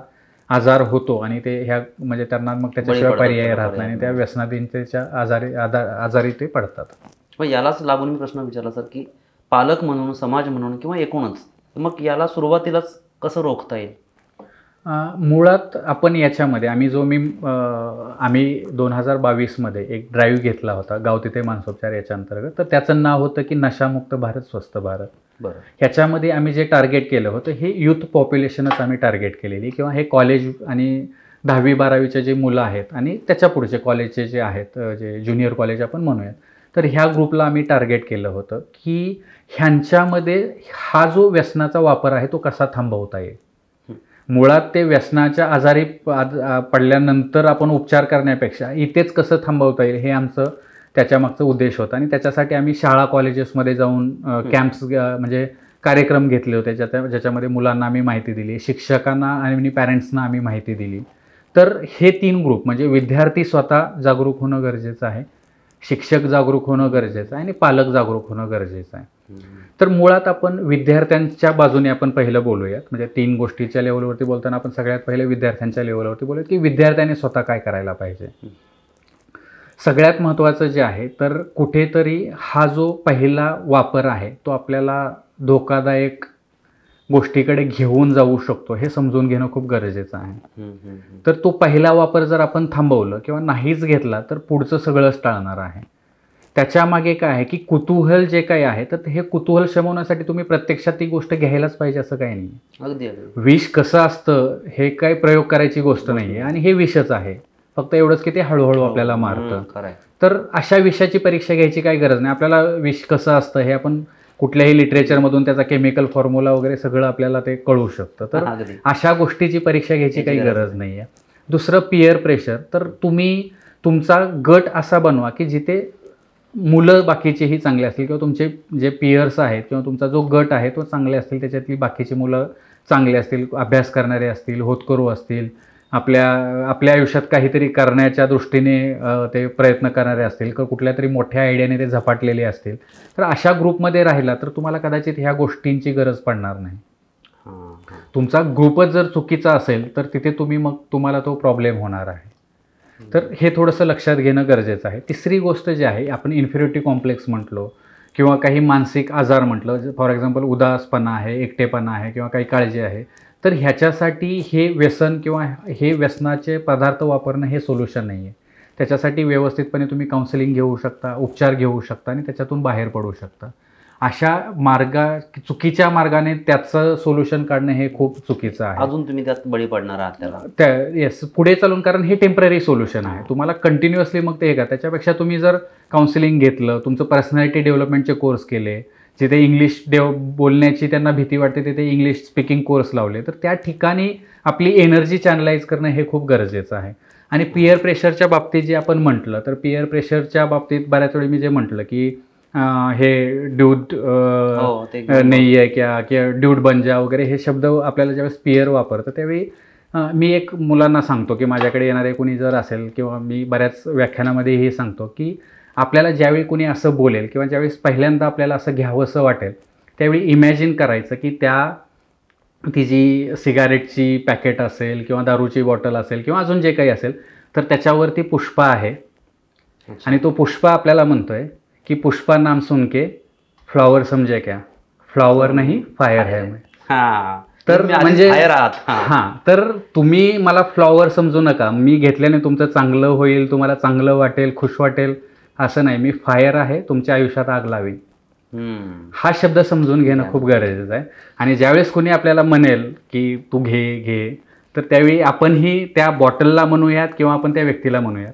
आजार होतो, आणि ते म्हणजे त्यांना मग त्याच्याशिवाय पर्याय राहत नाही, आणि त्या व्यसनाधीनतेच्या आजारी ते पडतात. मग यालाच लागून मी प्रश्न विचारला सर की पालक म्हणून, समाज म्हणून, किंवा एकूणच मग याला सुरुवातीलाच कसं रोखता येईल? मुळात आपण याच्यामध्ये आम्ही 2022मध्ये एक ड्राईव्ह घेतला होता, गाव तिथे मानसोपचार याच्या अंतर्गत. तर त्याचं नाव होतं की नशामुक्त भारत, स्वस्थ भारत. बरं. ह्याच्यामध्ये आम्ही जे टार्गेट केलं होतं, हे यूथ पॉप्युलेशनच आम्ही टार्गेट केलेली, किंवा हे कॉलेज आणि 10वी-12वीचे जे मुलं आहेत, आणि त्याच्या पुढचे कॉलेजचे जे आहेत, जे ज्युनियर कॉलेज आपण म्हणूयात, तर ह्या ग्रुपला आम्ही टार्गेट केलं होतं की ह्यांच्यामध्ये हा जो व्यसनाचा वापर आहे तो कसा थांबवता येईल. मुळात ते व्यसनाच्या आजारी पडल्यानंतर आपण उपचार करण्यापेक्षा इथेच कसं थांबवता येईल, हे आमचं त्याच्यामागचा उद्देश होता. आणि त्याच्यासाठी आम्ही शाळा कॉलेजेसमध्ये जाऊन कॅम्प्स, म्हणजे कार्यक्रम घेतले होते, ज्याच्यामध्ये मुलांना आम्ही माहिती दिली, शिक्षकांना आणि पॅरेंट्सना आम्ही माहिती दिली. तर हे 3 ग्रुप, म्हणजे विद्यार्थी स्वतः जागरूक होणं गरजेचं आहे, शिक्षक जागरूक होणं गरजेचं आहे, आणि पालक जागरूक होणं गरजेचं आहे. तर मुळात आपण विद्यार्थ्यांच्या बाजूने आपण पहिलं बोलूयात. म्हणजे 3 गोष्टीच्या लेवलवरती बोलताना आपण सगळ्यात पहिले विद्यार्थ्यांच्या लेवलवरती बोलूयात की विद्यार्थ्याने स्वतः काय करायला पाहिजे. सगळ्यात महत्त्वाचं जे आहे, तर कुठेतरी हा जो पहिला वापर आहे तो आपल्याला धोकादायक गोष्टीकडे घेऊन जाऊ शकतो, हे समजून घेणं खूप गरजेचं आहे. तर तो पहिला वापर जर आपण थांबवलं किंवा नाहीच घेतला तर पुढचं सगळंच टाळणार आहे. त्याच्यामागे काय आहे की कुतूहल जे काही आहे, तर हे कुतूहल शमवण्यासाठी तुम्ही प्रत्यक्षात ती गोष्ट घ्यायलाच पाहिजे असं काही नाही. अगदी. विष कसं असतं हे काही प्रयोग करायची गोष्ट नाही आहे, आणि हे विषच आहे, फक्त एवढंच की ते हळूहळू आपल्याला मारतं. तर अशा विषयाची परीक्षा घ्यायची काही गरज नाही. आपल्याला विष कसं असतं हे आपण कुठल्याही लिटरेचरमधून त्याचा केमिकल फॉर्म्युला वगैरे सगळं आपल्याला ते कळू शकतं. तर अशा गोष्टीची परीक्षा घ्यायची काही गरज नाही आहे. दुसरं पियर प्रेशर. तर तुम्ही तुमचा गट असा बनवा की जिथे मुलं बाकीचेही चांगले असतील किंवा तुमचे जे पियर्स आहेत किंवा तुमचा जो गट आहे तो चांगले असतील, त्याच्यातली बाकीची मुलं चांगले असतील, अभ्यास करणारे असतील, होतकरू असतील, आपल्या आपल्या आयुष्यात काहीतरी करण्याच्या दृष्टीने ते प्रयत्न करणारे असतील किंवा कुठल्या तरी मोठ्या आयडियाने ते झपाटलेले असतील, तर अशा ग्रुपमध्ये राहिला तर तुम्हाला कदाचित ह्या गोष्टींची गरज पडणार नाही. तुमचा ग्रुपच जर चुकीचा असेल तर तिथे तुम्हाला तो प्रॉब्लेम होणार आहे. तर हे थोडंसं लक्षात घेणं गरजेचं आहे. तिसरी गोष्ट जी आहे, आपण इन्फिरिटी कॉम्प्लेक्स म्हटलो किंवा काही मानसिक आजार म्हटलं, फॉर एक्झाम्पल उदासपणा आहे, एकटेपणा आहे किंवा काही काळजी आहे, तर ह्याच्यासाठी हे व्यसन किंवा हे व्यसनाचे पदार्थ वापरणं हे सोल्युशन नाही आहे. त्याच्यासाठी व्यवस्थितपणे तुम्ही काउन्सिलिंग घेऊ शकता, उपचार घेऊ शकता आणि त्याच्यातून बाहेर पडू शकता. चुकीच्या मार्गाने त्याचं सोल्युशन काढणं हे खूप चुकीचं आहे. अजून तुम्ही त्यात बळी पडणार आहात त्याला. येस, पुढे चालून, कारण हे टेम्पररी सोल्युशन आहे. तुम्हाला कंटिन्युअसली मग ते त्याच्यापेक्षा तुम्ही जर काउन्सिलिंग घेतलं, तुमचं पर्सनॅलिटी डेव्हलपमेंटचे कोर्स केले, जिथे इंग्लिश बोलण्याची त्यांना भीती वाटते तिथे इंग्लिश स्पीकिंग कोर्स लावले, तर त्या ठिकाणी आपली एनर्जी चॅनलाइज करणं हे खूप गरजेचं आहे. आणि पियर प्रेशरच्या बाबतीत जे आपण म्हटलं, तर पियर प्रेशरच्या बाबतीत बऱ्याच वेळी मी जे म्हटलं की हे ड्यूड नाही आहे किंवा ड्यूड बंजा वगैरे हे शब्द आपल्याला ज्यावेळेस पियर वापरतं त्यावेळी मी एक मुलांना सांगतो की माझ्याकडे येणारे कोणी जर असेल किंवा मी बऱ्याच व्याख्यानामध्ये हे सांगतो की आपल्याला ज्यावेळी कोणी असं बोलेल किंवा ज्यावेळेस पहिल्यांदा आपल्याला असं घ्यावंसं वाटेल त्यावेळी इमॅजिन करायचं की ती जी सिगारेटची पॅकेट असेल किंवा दारूची बॉटल असेल किंवा अजून जे काही असेल, तर त्याच्यावरती पुष्पा आहे आणि तो पुष्पा आपल्याला म्हणतोय की पुष्पा नाम सुन के फ्लॉवर समजे क्या, फ्लॉवर नाही फायर है. तर म्हणजे तर तुम्ही मला फ्लॉवर समजू नका, मी घेतल्याने तुमचं चांगलं होईल, तुम्हाला चांगलं वाटेल, खुश वाटेल असं नाही. मी फायर आहे, तुमच्या आयुष्यात आग लावेल. हा शब्द समजून घेणं खूप गरजेचं आहे. आणि ज्यावेळेस कोणी आपल्याला म्हणेल की तू घे, तर त्यावेळी आपणही त्या बॉटलला म्हणूयात किंवा आपण त्या व्यक्तीला म्हणूयात,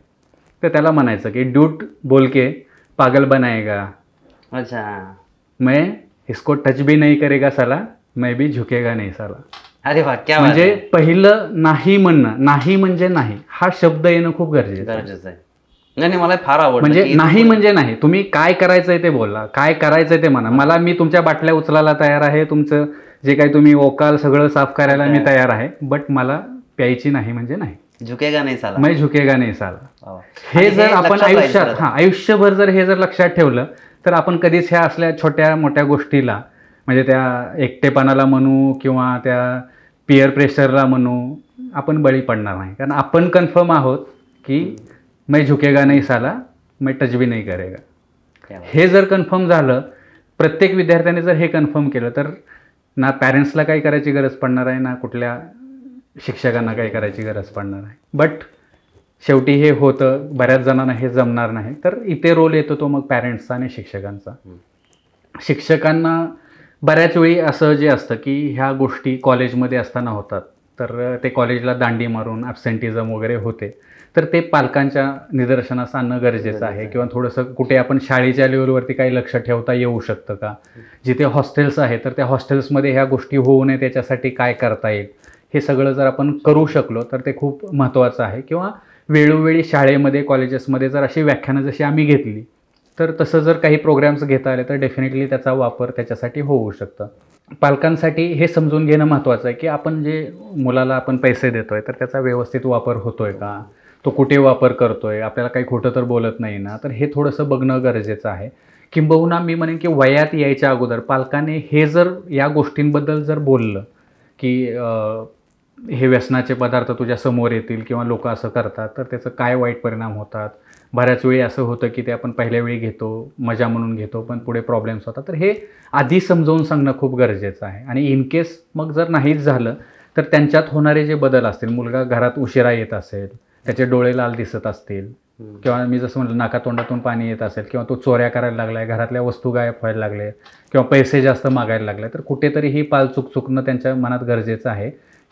तर त्याला म्हणायचं की ड्यूट बोल के पागल बनाएगा. अच्छा, मैं इसको टच भी नहीं करेगा साला, मैं भी झुकेगा नहीं साला. अरे वा, क्या म्हणजे पहिलं नाही म्हणणं, नाही म्हणजे नाही हा शब्द येणं खूप गरजेचं आहे. नाही, मला फार आवडलं. म्हणजे नाही म्हणजे नाही, तुम्ही काय करायचंय ते बोला, काय करायचंय ते म्हणा. मी तुमच्या बाटल्या उचलायला तयार आहे, तुमचं जे काही तुम्ही ओकाल सगळं साफ करायला मी तयार आहे, बट मला प्यायची नाही म्हणजे नाही. झुकेगा नाही साला, मैं झुकेगा नाही साला. हे जर आपण आयुष्यभर जर हे जर लक्षात ठेवलं तर आपण कधीच ह्या असल्या छोट्या मोठ्या गोष्टीला, म्हणजे त्या एकटेपणाला म्हणू किंवा त्या पियर प्रेशरला म्हणू, आपण बळी पडणार नाही. कारण आपण कन्फर्म आहोत की मैं झुकेगा नाही साला, मैं टच भी नहीं करेगा. हे जर कन्फर्म झालं, प्रत्येक विद्यार्थ्याने जर हे कन्फर्म केलं, तर ना पॅरेंट्सला काही करायची गरज पडणार आहे, ना कुठल्या शिक्षकांना काही करायची गरज पडणार आहे. बट शेवटी हे होतं, बऱ्याच जणांना हे जमणार नाही, तर इथे रोल येतो तो मग पॅरेंट्सचा आणि शिक्षकांचा. शिक्षकांना बऱ्याच वेळी असं जे असतं की ह्या गोष्टी कॉलेजमध्ये असताना होतात, तर ते कॉलेजला दांडी मारून ॲब्सेंटिझम वगैरे होते, तर ते पालकांच्या निदर्शनास आणणं गरजेचं आहे. किंवा थोडंसं कुठे आपण शाळेच्या लेवलवरती काही लक्ष ठेवता येऊ शकतं का, जिथे हॉस्टेल्स आहे तर त्या हॉस्टेल्समध्ये ह्या गोष्टी होऊ नये त्याच्यासाठी काय करता येईल, हे सगळं जर आपण करू शकलो तर ते खूप महत्त्वाचं आहे. किंवा वेळोवेळी शाळेमध्ये कॉलेजेसमध्ये जर अशी व्याख्यानं जशी आम्ही घेतली, तर तसं जर काही प्रोग्राम्स घेता आले तर डेफिनेटली त्याचा वापर त्याच्यासाठी होऊ शकतं. पालकांसाठी हे समजून घेणं महत्त्वाचं आहे की आपण जे मुलाला आपण पैसे देतोय तर त्याचा व्यवस्थित वापर होतोय का, तो कुठे वापर करतोय, आपल्याला काही खोटं तर बोलत नाही ना, तर हे थोडंसं बघणं गरजेचं आहे. किंबहुना मी म्हणेन की वयात यायच्या अगोदर पालकाने हे जर या गोष्टींबद्दल जर बोललं की हे व्यसनाचे पदार्थ तुझ्या समोर येतील किंवा लोक असं करतात तर त्याचं काय वाईट परिणाम होतात. बऱ्याच वेळी असं होतं की ते आपण पहिल्या वेळी घेतो, मजा म्हणून घेतो, पण पुढे प्रॉब्लेम्स होतात. तर हे आधी समजावून सांगणं खूप गरजेचं आहे. आणि इन केस मग जर नाहीच झालं तर त्यांच्यात होणारे जे बदल असतील, मुलगा घरात उशिरा येत असेल, त्याचे डोळे लाल दिसत असतील, किंवा मी जसं म्हटलं नाकातोंडातून पाणी येत असेल, किंवा तो चोऱ्या करायला लागला आहे, घरातल्या वस्तू गायब व्हायला लागले, किंवा पैसे जास्त मागायला लागले, तर कुठेतरी ही पालचूक चुकणं त्यांच्या मनात गरजेचं आहे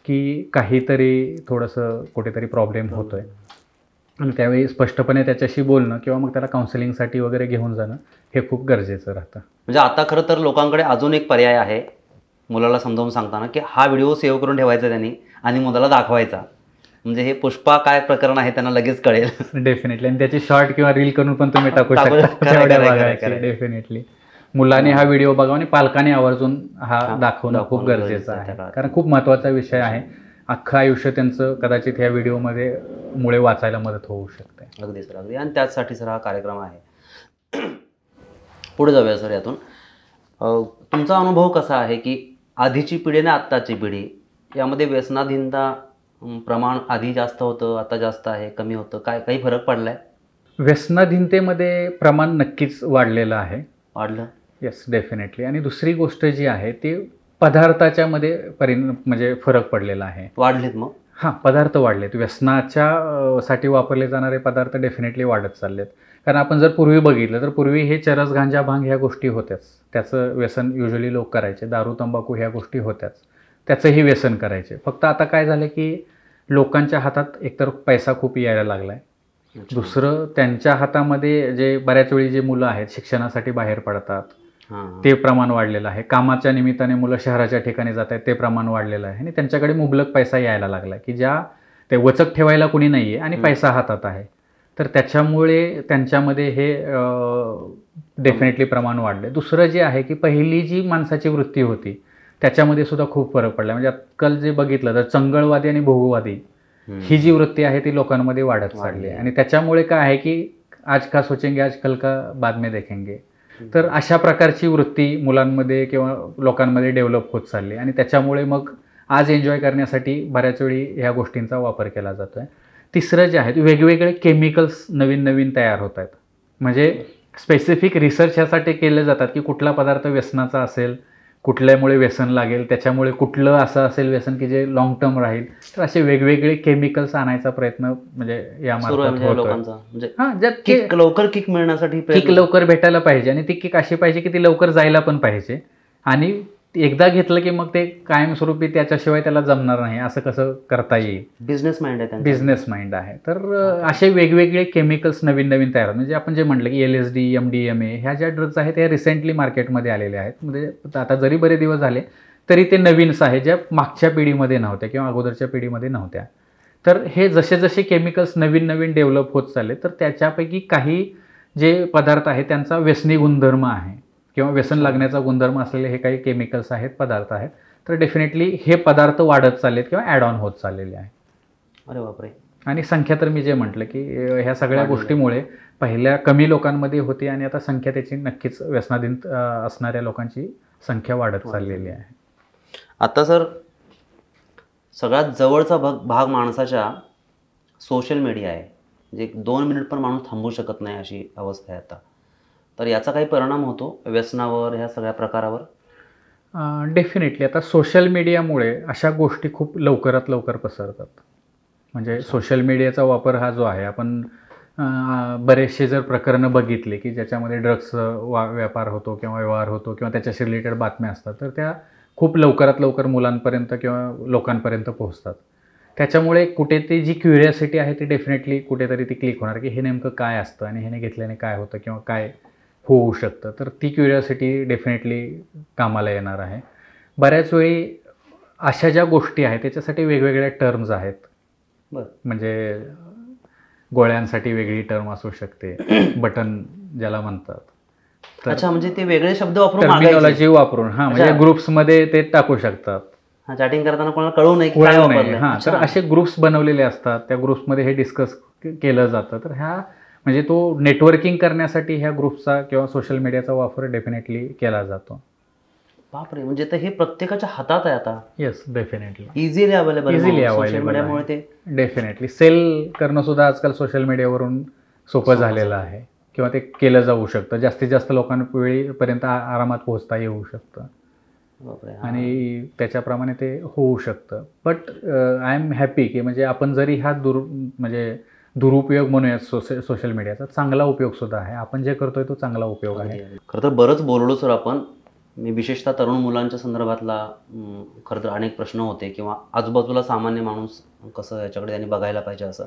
की काहीतरी थोडंसं कुठेतरी प्रॉब्लेम होतो आहे. आणि त्यावेळी स्पष्टपणे त्याच्याशी बोलणं किंवा मग त्याला काउन्सिलिंगसाठी वगैरे घेऊन जाणं हे खूप गरजेचं राहतं. म्हणजे आता खरं तर लोकांकडे अजून एक पर्याय आहे मुलाला समजावून सांगताना, की हा व्हिडिओ सेव्ह करून ठेवायचा त्यांनी आणि मुलाला दाखवायचा म्हणजे हे पुष्पा काय प्रकरण आहे त्यांना लगेच कळेल. डेफिनेटली. आणि त्याची शॉर्ट किंवा रील करून पण तुम्ही टाकू टाकू- शकता खरंय, तेवढ्या खरंय, खरंय, भागाची. खरंय. डेफिनेटली मुलांनी हा व्हिडिओ बघावा आणि पालकांनी आवर्जून हा दाखवणं खूप दाखवणं गरजेचं गरजेचं आहे आहे, त्या काळात. कारण खूप महत्त्वाचा विषय आहे. अख्खं आयुष्य त्यांचं कदाचित ह्या व्हिडिओमध्ये मुळे वाचायला मदत होऊ शकते. अगदी सर, अगदी. आणि त्याचसाठी सर हा कार्यक्रम आहे. पुढे जाऊया सर यातून. तुमचा अनुभव कसा आहे की आधीची पिढी आणि आत्ताची पिढी यामध्ये व्यसनाधीनता प्रमाण आधी जास्त होतं, आता जास्त आहे, कमी होतं, काय काही फरक पडलाय? व्यसनाधीनतेमध्ये प्रमाण नक्कीच वाढलेलं आहे. वाढलं? Yes, definitely. आणि दुसरी गोष्ट जी आहे ती पदार्थाच्या मध्ये म्हणजे फरक पडलेला आहे. वाढलेत मग? हां, पदार्थ वाढलेत. व्यसनाच्या साठी वापरले जाणारे पदार्थ डेफिनेटली वाढत चाललेत. कारण आपण जर पूर्वी बघितलं तर पूर्वी हे चरस, गांजा, भांग ह्या गोष्टी होत्याच. त्याचं व्यसन युजली लोक करायचे. दारू, तंबाखू ह्या गोष्टी होत्याच. त्याचंही व्यसन करायचे. फक्त आता काय झालं की लोकांच्या हातात एकतर पैसा खूप यायला लागला आहे. दुसरं, त्यांच्या हातामध्ये जे बऱ्याच वेळी जे मुलं आहेत शिक्षणासाठी बाहेर पडतात ते प्रमाण वाढलेलं आहे. कामाच्या निमित्ताने मुलं शहराच्या ठिकाणी जात आहेत ते प्रमाण वाढलेलं आहे. आणि त्यांच्याकडे मुबलक पैसा यायला लागला की ज्या ते वचक ठेवायला कोणी नाही आहे आणि पैसा हातात आहे. तर त्याच्यामुळे त्यांच्यामध्ये हे डेफिनेटली प्रमाण वाढले. दुसरं जे आहे की पहिली जी माणसाची वृत्ती होती त्याच्यामध्ये सुद्धा खूप फरक पडला. म्हणजे आजकाल जे बघितलं तर चंगळवादी आणि भोगवादी ही जी वृत्ती आहे ती लोकांमध्ये वाढत चालली आहे. आणि त्याच्यामुळे काय आहे की आज का सोचेंगे आज कल का बाद में देखेंगे. तर अशा प्रकारची वृत्ती मुलांमध्ये किंवा लोकांमध्ये डेव्हलप होत चालली. आणि त्याच्यामुळे मग आज एन्जॉय करण्यासाठी बऱ्याच वेळी ह्या गोष्टींचा वापर केला जातो आहे. तिसरं जे आहे वेगवेगळे केमिकल्स नवीन नवीन तयार होत आहेत. म्हणजे स्पेसिफिक रिसर्च ह्यासाठी केले जातात की कुठला पदार्थ व्यसनाचा असेल, कुठल्यामुळे व्यसन लागेल, त्याच्यामुळे कुठलं असं असेल व्यसन की जे लॉंग टर्म राहील. तर असे वेगवेगळे केमिकल्स आणायचा प्रयत्न म्हणजे यामार्फत होतो. लोकांचा म्हणजे हां, ज्यात किक लवकर किक मिळण्यासाठी किक लवकर भेटायला पाहिजे आणि ती किक अशी पाहिजे की ती लवकर जायला पण पाहिजे. आणि एकदा घेतलं की मग ते कायमस्वरूपी त्याच्याशिवाय त्याला जमणार नाही, असं कसं करता येईल. बिझनेस माइंड आहे त्यांचा. बिझनेस माइंड आहे. तर असे वेगवेगळे केमिकल्स नवीन नवीन तयार होतात. म्हणजे आपण जे म्हटलं की LSD, MDMA ह्या ज्या ड्रग्ज आहेत त्या रिसेंटली मार्केटमध्ये आलेले आहेत. म्हणजे आता जरी बरे दिवस झाले तरी ते नवीनच आहे, ज्या मागच्या पिढीमध्ये नव्हत्या किंवा अगोदरच्या पिढीमध्ये नव्हत्या. तर हे जसे जसे केमिकल्स नवीन नवीन डेव्हलप होत चालले तर त्याच्यापैकी काही जे पदार्थ आहेत त्यांचा व्यसनी गुणधर्म आहे किंवा व्यसन लागण्याचा गुणधर्म असलेले हे काही केमिकल्स आहेत, पदार्थ आहेत. तर डेफिनेटली हे पदार्थ वाढत चाललेत किंवा ॲड ऑन होत चाललेले आहे. अरे बापरे. आणि संख्या तर मी जे म्हटलं की ह्या सगळ्या गोष्टीमुळे पहिल्या कमी लोकांमध्ये होती आणि आता संख्या त्याची नक्कीच व्यसनाधीन असणाऱ्या लोकांची संख्या वाढत चाललेली आहे. आता सर सगळ्यात जवळचा भाग माणसाच्या सोशल मीडिया आहे. म्हणजे 2 मिनिट पण माणूस थांबू शकत नाही अशी अवस्था आहे आता. तर याचा काही परिणाम होतो व्यसनावर, ह्या सगळ्या प्रकारावर? डेफिनेटली. आता सोशल मीडियामुळे अशा गोष्टी खूप लवकरात लवकर पसरतात. म्हणजे सोशल मीडियाचा वापर हा जो आहे आपण बरेचसे जर प्रकरणं बघितले की ज्याच्यामध्ये ड्रग्स व्यापार होतो किंवा व्यवहार होतो किंवा त्याच्याशी रिलेटेड बातम्या असतात तर त्या खूप लवकरात लवकर मुलांपर्यंत किंवा लोकांपर्यंत पोहोचतात. त्याच्यामुळे कुठे ती जी क्युरिओसिटी आहे ती डेफिनेटली कुठेतरी ती क्लिक होणार की हे नेमकं काय असतं आणि ह्याने घेतल्याने काय होतं किंवा काय होऊ शकतं. तर ती क्युरिओसिटी डेफिनेटली कामाला येणार आहे. बऱ्याच वेळी अशा ज्या गोष्टी आहेत त्याच्यासाठी वेगवेगळ्या टर्म्स आहेत. म्हणजे गोळ्यांसाठी वेगळी टर्म असू शकते, बटन ज्याला म्हणतात. अच्छा, म्हणजे ते वेगळे शब्द वापरून टर्मिनॉलॉजी वापरून म्हणजे ग्रुप्समध्ये ते टाकू शकतात. चॅटिंग करताना कोणाला कळू नये की काय वापरलंय. हां, तर असे ग्रुप्स बनवलेले असतात. त्या ग्रुप्समध्ये हे डिस्कस केलं जातं. तर ह्या म्हणजे तो नेटवर्किंग करण्यासाठी ह्या ग्रुप्सचा किंवा सोशल मीडियाचा वापर डेफिनेटली केला जातो. बापरे, म्हणजे तर हे प्रत्येकाच्या हातात आहे आता. Yes, definitely. Easily available social मीडियामुळे ते डेफिनेटली सेल करणं सुद्धा आजकाल सोशल मीडियावरून सोपं झालेलं आहे किंवा ते केलं जाऊ शकतं. जास्तीत जास्त लोकांपर्यंत आरामात पोहोचता येऊ शकतं आणि त्याच्याप्रमाणे ते होऊ शकतं. बट आय एम हॅपी की म्हणजे आपण जरी हा म्हणजे दुरुपयोग म्हणूयात सोशल मीडियाचा, चांगला उपयोग सुद्धा आहे. आपण जे करतोय तो चांगला उपयोग आहे. खरं तर बरंच बोललो सर आपण. मी विशेषतः तरुण मुलांच्या संदर्भातला खरं तर अनेक प्रश्न होते किंवा आजूबाजूला सामान्य माणूस कसं याच्याकडे त्यांनी बघायला पाहिजे असं.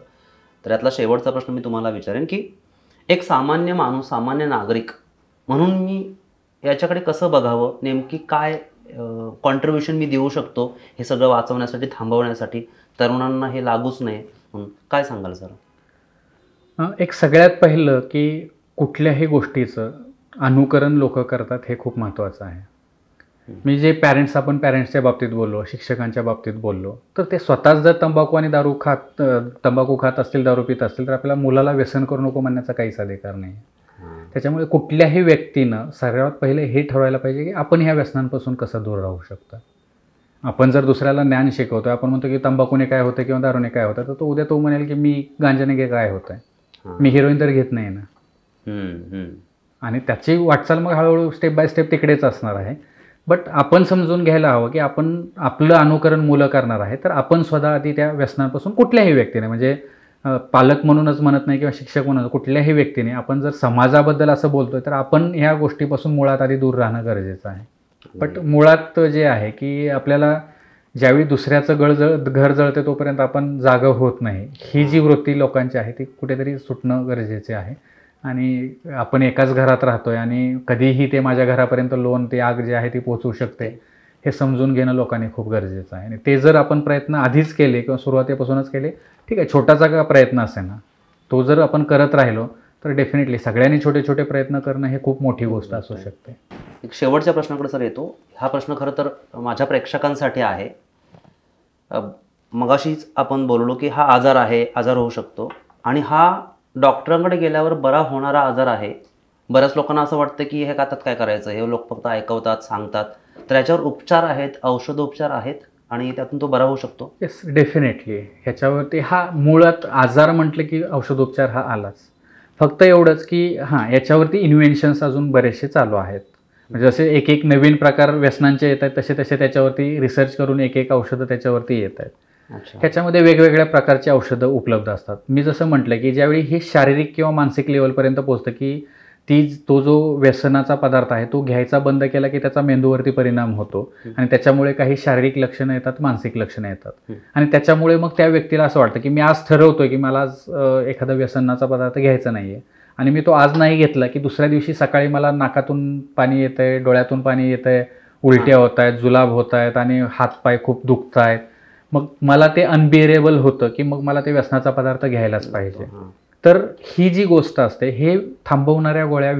तर यातला शेवटचा प्रश्न मी तुम्हाला विचारेन की एक सामान्य माणूस, सामान्य नागरिक म्हणून मी याच्याकडे कसं बघावं, नेमकी काय कॉन्ट्रीब्युशन मी देऊ शकतो हे सगळं वाचवण्यासाठी, थांबवण्यासाठी, तरुणांना हे लागूच नये म्हणून काय सांगाल सर? एक सगळ्यात पहिलं की कुठल्याही गोष्टीचं अनुकरण लोक करतात हे खूप महत्त्वाचं आहे. मी जे आपण पॅरेंट्सच्या बाबतीत बोललो, शिक्षकांच्या बाबतीत बोललो, तर ते स्वतःच जर तंबाखू खात असतील, दारू पित असतील, तर आपल्याला मुलाला व्यसन करू नको म्हणण्याचा काहीच अधिकार नाही. त्याच्यामुळे कुठल्याही व्यक्तीनं सर्वात पहिले हे ठरवायला पाहिजे की आपण ह्या व्यसनांपासून कसं दूर राहू शकतो. आपण जर दुसऱ्याला ज्ञान शिकवतो, आपण म्हणतो की तंबाखूने काय होतं किंवा दारूने काय होतं, तर तो उद्या तो म्हणेल की मी गांजाने काय होतंय, मी हिरोईन तर घेत नाही ना. आणि त्याची वाटचाल मग हळूहळू स्टेप बाय स्टेप तिकडेच असणार आहे. बट आपण समजून घ्यायला हवं की आपण आपलं अनुकरण मुलं करणार आहे, तर आपण स्वतः आधी त्या व्यसनांपासून कुठल्याही व्यक्तीने, म्हणजे पालक म्हणूनच म्हणत नाही किंवा शिक्षक म्हणून, कुठल्याही व्यक्तीने आपण जर समाजाबद्दल असं बोलतोय तर आपण ह्या गोष्टीपासून मुळात आधी दूर राहणं गरजेचं आहे. बट मुळात जे आहे की आपल्याला ज्यावेळी दुसऱ्याचं घर जळते तोपर्यंत आपण जागं होत नाही, ही जी वृत्ती लोकांची आहे ती कुठेतरी सुटणं गरजेचे आहे. आणि आपण एकाच घरात राहतोय आणि कधीही ते माझ्या घरापर्यंत ती आग जी आहे ती पोहोचू शकते, हे समजून घेणं लोकांनी खूप गरजेचं आहे. आणि ते जर आपण प्रयत्न आधीच केले किंवा सुरुवातीपासूनच केले, ठीक आहे, छोटासा का प्रयत्न असेल ना, तो जर आपण करत राहिलो तर डेफिनेटली सगळ्यांनी छोटे छोटे प्रयत्न करणं हे खूप मोठी गोष्ट असू शकते. एक शेवटच्या प्रश्नाकडे सर येतो. हा प्रश्न खरं तर माझ्या प्रेक्षकांसाठी आहे. मगाशीच आपण बोललो की हा आजार होऊ शकतो आणि हा डॉक्टरांकडे गेल्यावर बरा होणारा आजार आहे. बऱ्याच लोकांना असं वाटतं की हे त्यात काय करायचं, हे लोक फक्त ऐकवतात, सांगतात. तर याच्यावर उपचार आहेत, औषधोपचार आहेत आणि त्यातून तो बरा होऊ शकतो. Yes, definitely. ह्याच्यावरती हा मुळात आजार म्हटलं की औषधोपचार हा आलाच. फक्त एवढंच की याच्यावरती इन्व्हेन्शन्स अजून बरेचसे चालू आहेत. म्हणजे जसे एक नवीन प्रकार व्यसनांचे येत आहेत, तसे त्याच्यावरती रिसर्च करून एक औषधं त्याच्यावरती येत आहेत. ह्याच्यामध्ये वेगवेगळ्या प्रकारची औषधं उपलब्ध असतात. मी जसं म्हटलं की ज्यावेळी हे शारीरिक किंवा मानसिक लेवलपर्यंत पोहोचतं की तो जो व्यसनाचा पदार्थ आहे तो घ्यायचा बंद केला की त्याचा मेंदूवरती परिणाम होतो आणि त्याच्यामुळे काही शारीरिक लक्षणं येतात, मानसिक लक्षणं येतात. आणि त्याच्यामुळे मग त्या व्यक्तीला असं वाटतं की मी आज ठरवतोय की मला आज एखादा व्यसनाचा पदार्थ घ्यायचा नाही आहे आणि मी तो आज नाही घेतला की दुसऱ्या दिवशी सकाळी मला नाकातून पाणी येतं आहे, डोळ्यातून पाणी येतं आहे, उलट्या होत आहेत, जुलाब होत आहेत आणि हातपाय खूप दुखत आहेत. मग मला ते अनबिअरेबल होतं की मग मला ते व्यसनाचा पदार्थ घ्यायलाच पाहिजे. तर ही जी गोष्ट असते, हे थांबवणाऱ्या गोळ्या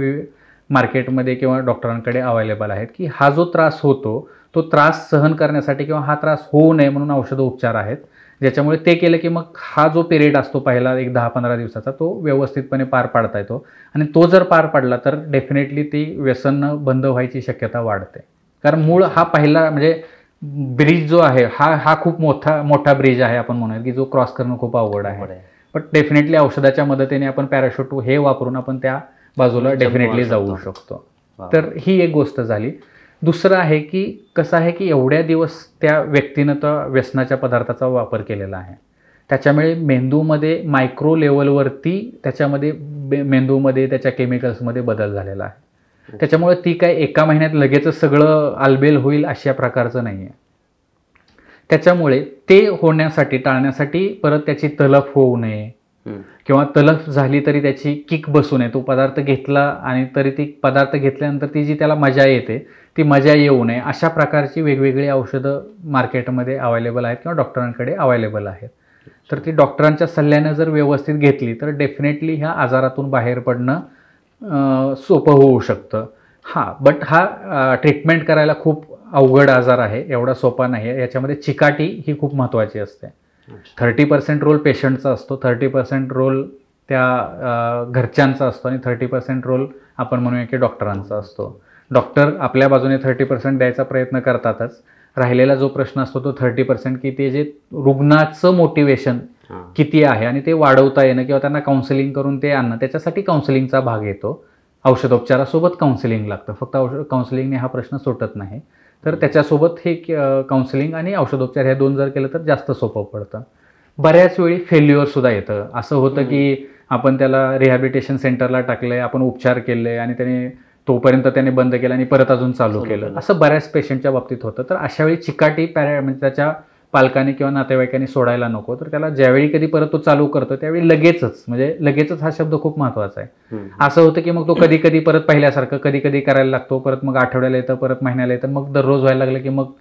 मार्केटमध्ये किंवा डॉक्टरांकडे अवेलेबल आहेत की हा जो त्रास होतो तो त्रास सहन करण्यासाठी किंवा हा त्रास होऊ नये म्हणून औषधोपचार आहेत, ज्याच्यामुळे ते केलं की मग हा जो पिरियड असतो पहिला 10-15 दिवसाचा तो व्यवस्थितपणे पार पाडता येतो. आणि तो जर पार पडला तर डेफिनेटली ती व्यसन बंद व्हायची शक्यता वाढते. कारण मूळ हा पहिला म्हणजे ब्रिज जो आहे हा खूप मोठा ब्रिज आहे, आपण म्हणूया की जो क्रॉस करणं खूप अवघड आहे. पण डेफिनेटली औषधाच्या मदतीने आपण पॅराशूट हे वापरून आपण त्या बाजूला डेफिनेटली जाऊ शकतो. तर ही एक गोष्ट झाली. दुसरं आहे की कसं आहे की एवढ्या दिवस त्या व्यक्तीनं त्या व्यसनाच्या पदार्थाचा वापर केलेला आहे, त्याच्यामुळे मेंदूमध्ये मायक्रो लेवलवरती त्याच्यामध्ये मेंदूमध्ये त्याच्या केमिकल्समध्ये बदल झालेला आहे. त्याच्यामुळे ती काय एका महिन्यात लगेचच सगळं आलबेल होईल अशा प्रकारचं नाही आहे. त्याच्यामुळे ते होण्यासाठी टाळण्यासाठी परत त्याची तलफ होऊ नये किंवा तलफ झाली तरी त्याची किक बसू नये. तो पदार्थ घेतला आणि तरी ती पदार्थ घेतल्यानंतर ती जी त्याला मजा येते ती मजा येऊ नये अशा प्रकारची वेगवेगळी औषधं मार्केटमध्ये अवेलेबल आहेत किंवा डॉक्टरांकडे अवेलेबल आहेत. तर ती डॉक्टरांच्या सल्ल्यानं जर व्यवस्थित घेतली तर डेफिनेटली ह्या आजारातून बाहेर पडणं सोपं होऊ शकतं. बट हा ट्रीटमेंट करायला खूप अवघड आजार आहे, एवढा सोपा नाही आहे. याच्यामध्ये चिकाटी ही खूप महत्त्वाची असते. 30% रोल पेशंटचा असतो, 30% रोल त्या घरच्यांचा असतो आणि 30% रोल आपण म्हणूया की डॉक्टरांचा असतो. डॉक्टर आपल्या बाजूने 30% द्यायचा प्रयत्न करतातच. राहिलेला जो प्रश्न असतो तो 30% की ते जे रुग्णाचं मोटिवेशन किती आहे आणि ते वाढवता येणं किंवा त्यांना काउन्सिलिंग करून ते आणणं, त्याच्यासाठी काउन्सिलिंगचा भाग येतो. औषधोपचारासोबत काउन्सिलिंग लागतं, फक्त काउन्सिलिंगने हा प्रश्न सुटत नाही. तर त्याच्यासोबत हे काउन्सिलिंग आणि औषधोपचार हे दोन जर केलं तर जास्त सोपं पडतं. बऱ्याच वेळी फेल्युअरसुद्धा येतं. असं होतं की आपण त्याला रिहॅबिलिटेशन सेंटरला टाकलं आहे, आपण उपचार केले आणि तोपर्यंत त्याने बंद केलं आणि परत अजून चालू केलं, असं बऱ्याच पेशंटच्या बाबतीत होतं. तर अशा वेळी चिकाटी म्हणजे त्याच्या पालकांनी किंवा नातेवाईकांनी सोडायला नको. तर त्याला ज्यावेळी कधी परत तो चालू करतो त्यावेळी लगेचच हा शब्द खूप महत्त्वाचा आहे. असं होतं की मग तो कधी परत पहिल्यासारखं कधी करायला लागतो, परत मग आठवड्याला येतं, परत महिन्याला येतं, मग दररोज व्हायला लागलं की मग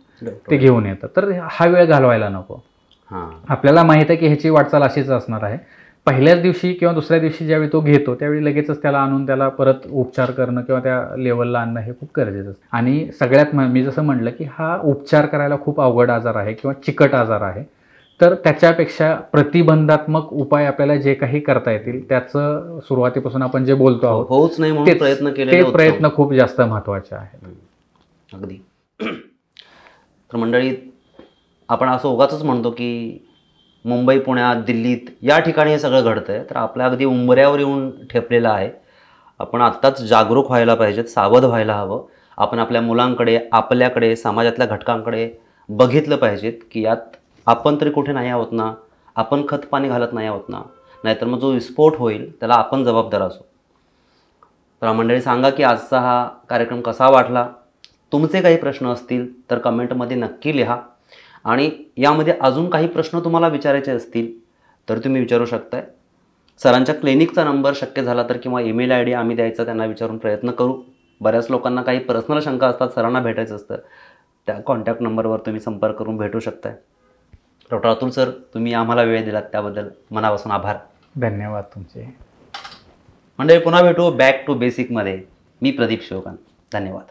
ते घेऊन येतं. तर हा वेळ घालवायला नको. हां. आपल्याला माहीत आहे की ह्याची वाटचाल अशीच असणार आहे. पहिल्याच दिवशी किंवा दुसऱ्या दिवशी ज्यावेळी तो घेतो त्यावेळी लगेचच त्याला आणून त्याला परत उपचार करणं किंवा त्या लेवलला आणणं हे खूप गरजेचं असतं. आणि सगळ्यात मी जसं म्हटलं की हा उपचार करायला खूप अवघड आजार आहे किंवा चिकट आजार आहे. तर त्याच्यापेक्षा प्रतिबंधात्मक उपाय आपल्याला जे काही करता येतील त्याचं सुरुवातीपासून आपण जे बोलतो आहोत होऊच नाही म्हणून प्रयत्न केलेले ते उत्तम. प्रयत्न खूप जास्त महत्त्वाचे आहेत. अगदी. तर मंडळी, आपण असं उगाचच म्हणतो की मुंबई, पुण्यात, दिल्लीत या ठिकाणी हे सगळं घडतं आहे, तर आपल्या अगदी उंबऱ्यावर येऊन ठेपलेलं आहे. आपण आत्ताच जागरूक व्हायला पाहिजेत, सावध व्हायला हवं. आपण आपल्या मुलांकडे, आपल्याकडे, समाजातल्या घटकांकडे बघितलं पाहिजेत की यात आपण तरी कुठे नाही आहोत ना, आपण खतपाणी घालत नाही आहोत ना, नाहीतर मग जो विस्फोट होईल त्याला आपण जबाबदार असू. तर मंडळी, सांगा की आजचा हा कार्यक्रम कसा वाटला. तुमचे काही प्रश्न असतील तर कमेंटमध्ये नक्की लिहा. आणि यामध्ये अजून काही प्रश्न तुम्हाला विचारायचे असतील तर तुम्ही विचारू शकताय. सरांच्या क्लिनिकचा नंबर शक्य झाला तर किंवा ईमेल ID आम्ही द्यायचा, त्यांना विचारून प्रयत्न करू. बऱ्याच लोकांना काही पर्सनल शंका असतात, सरांना भेटायचं असतं, त्या कॉन्टॅक्ट नंबरवर तुम्ही संपर्क करून भेटू शकताय. डॉक्टर अतुल सर, तुम्ही आम्हाला वेळ दिलात त्याबद्दल मनापासून आभार. धन्यवाद तुमचे. मंडळी, पुन्हा भेटू बॅक टू बेसिकमध्ये. मी प्रदीप शिवकांत. धन्यवाद.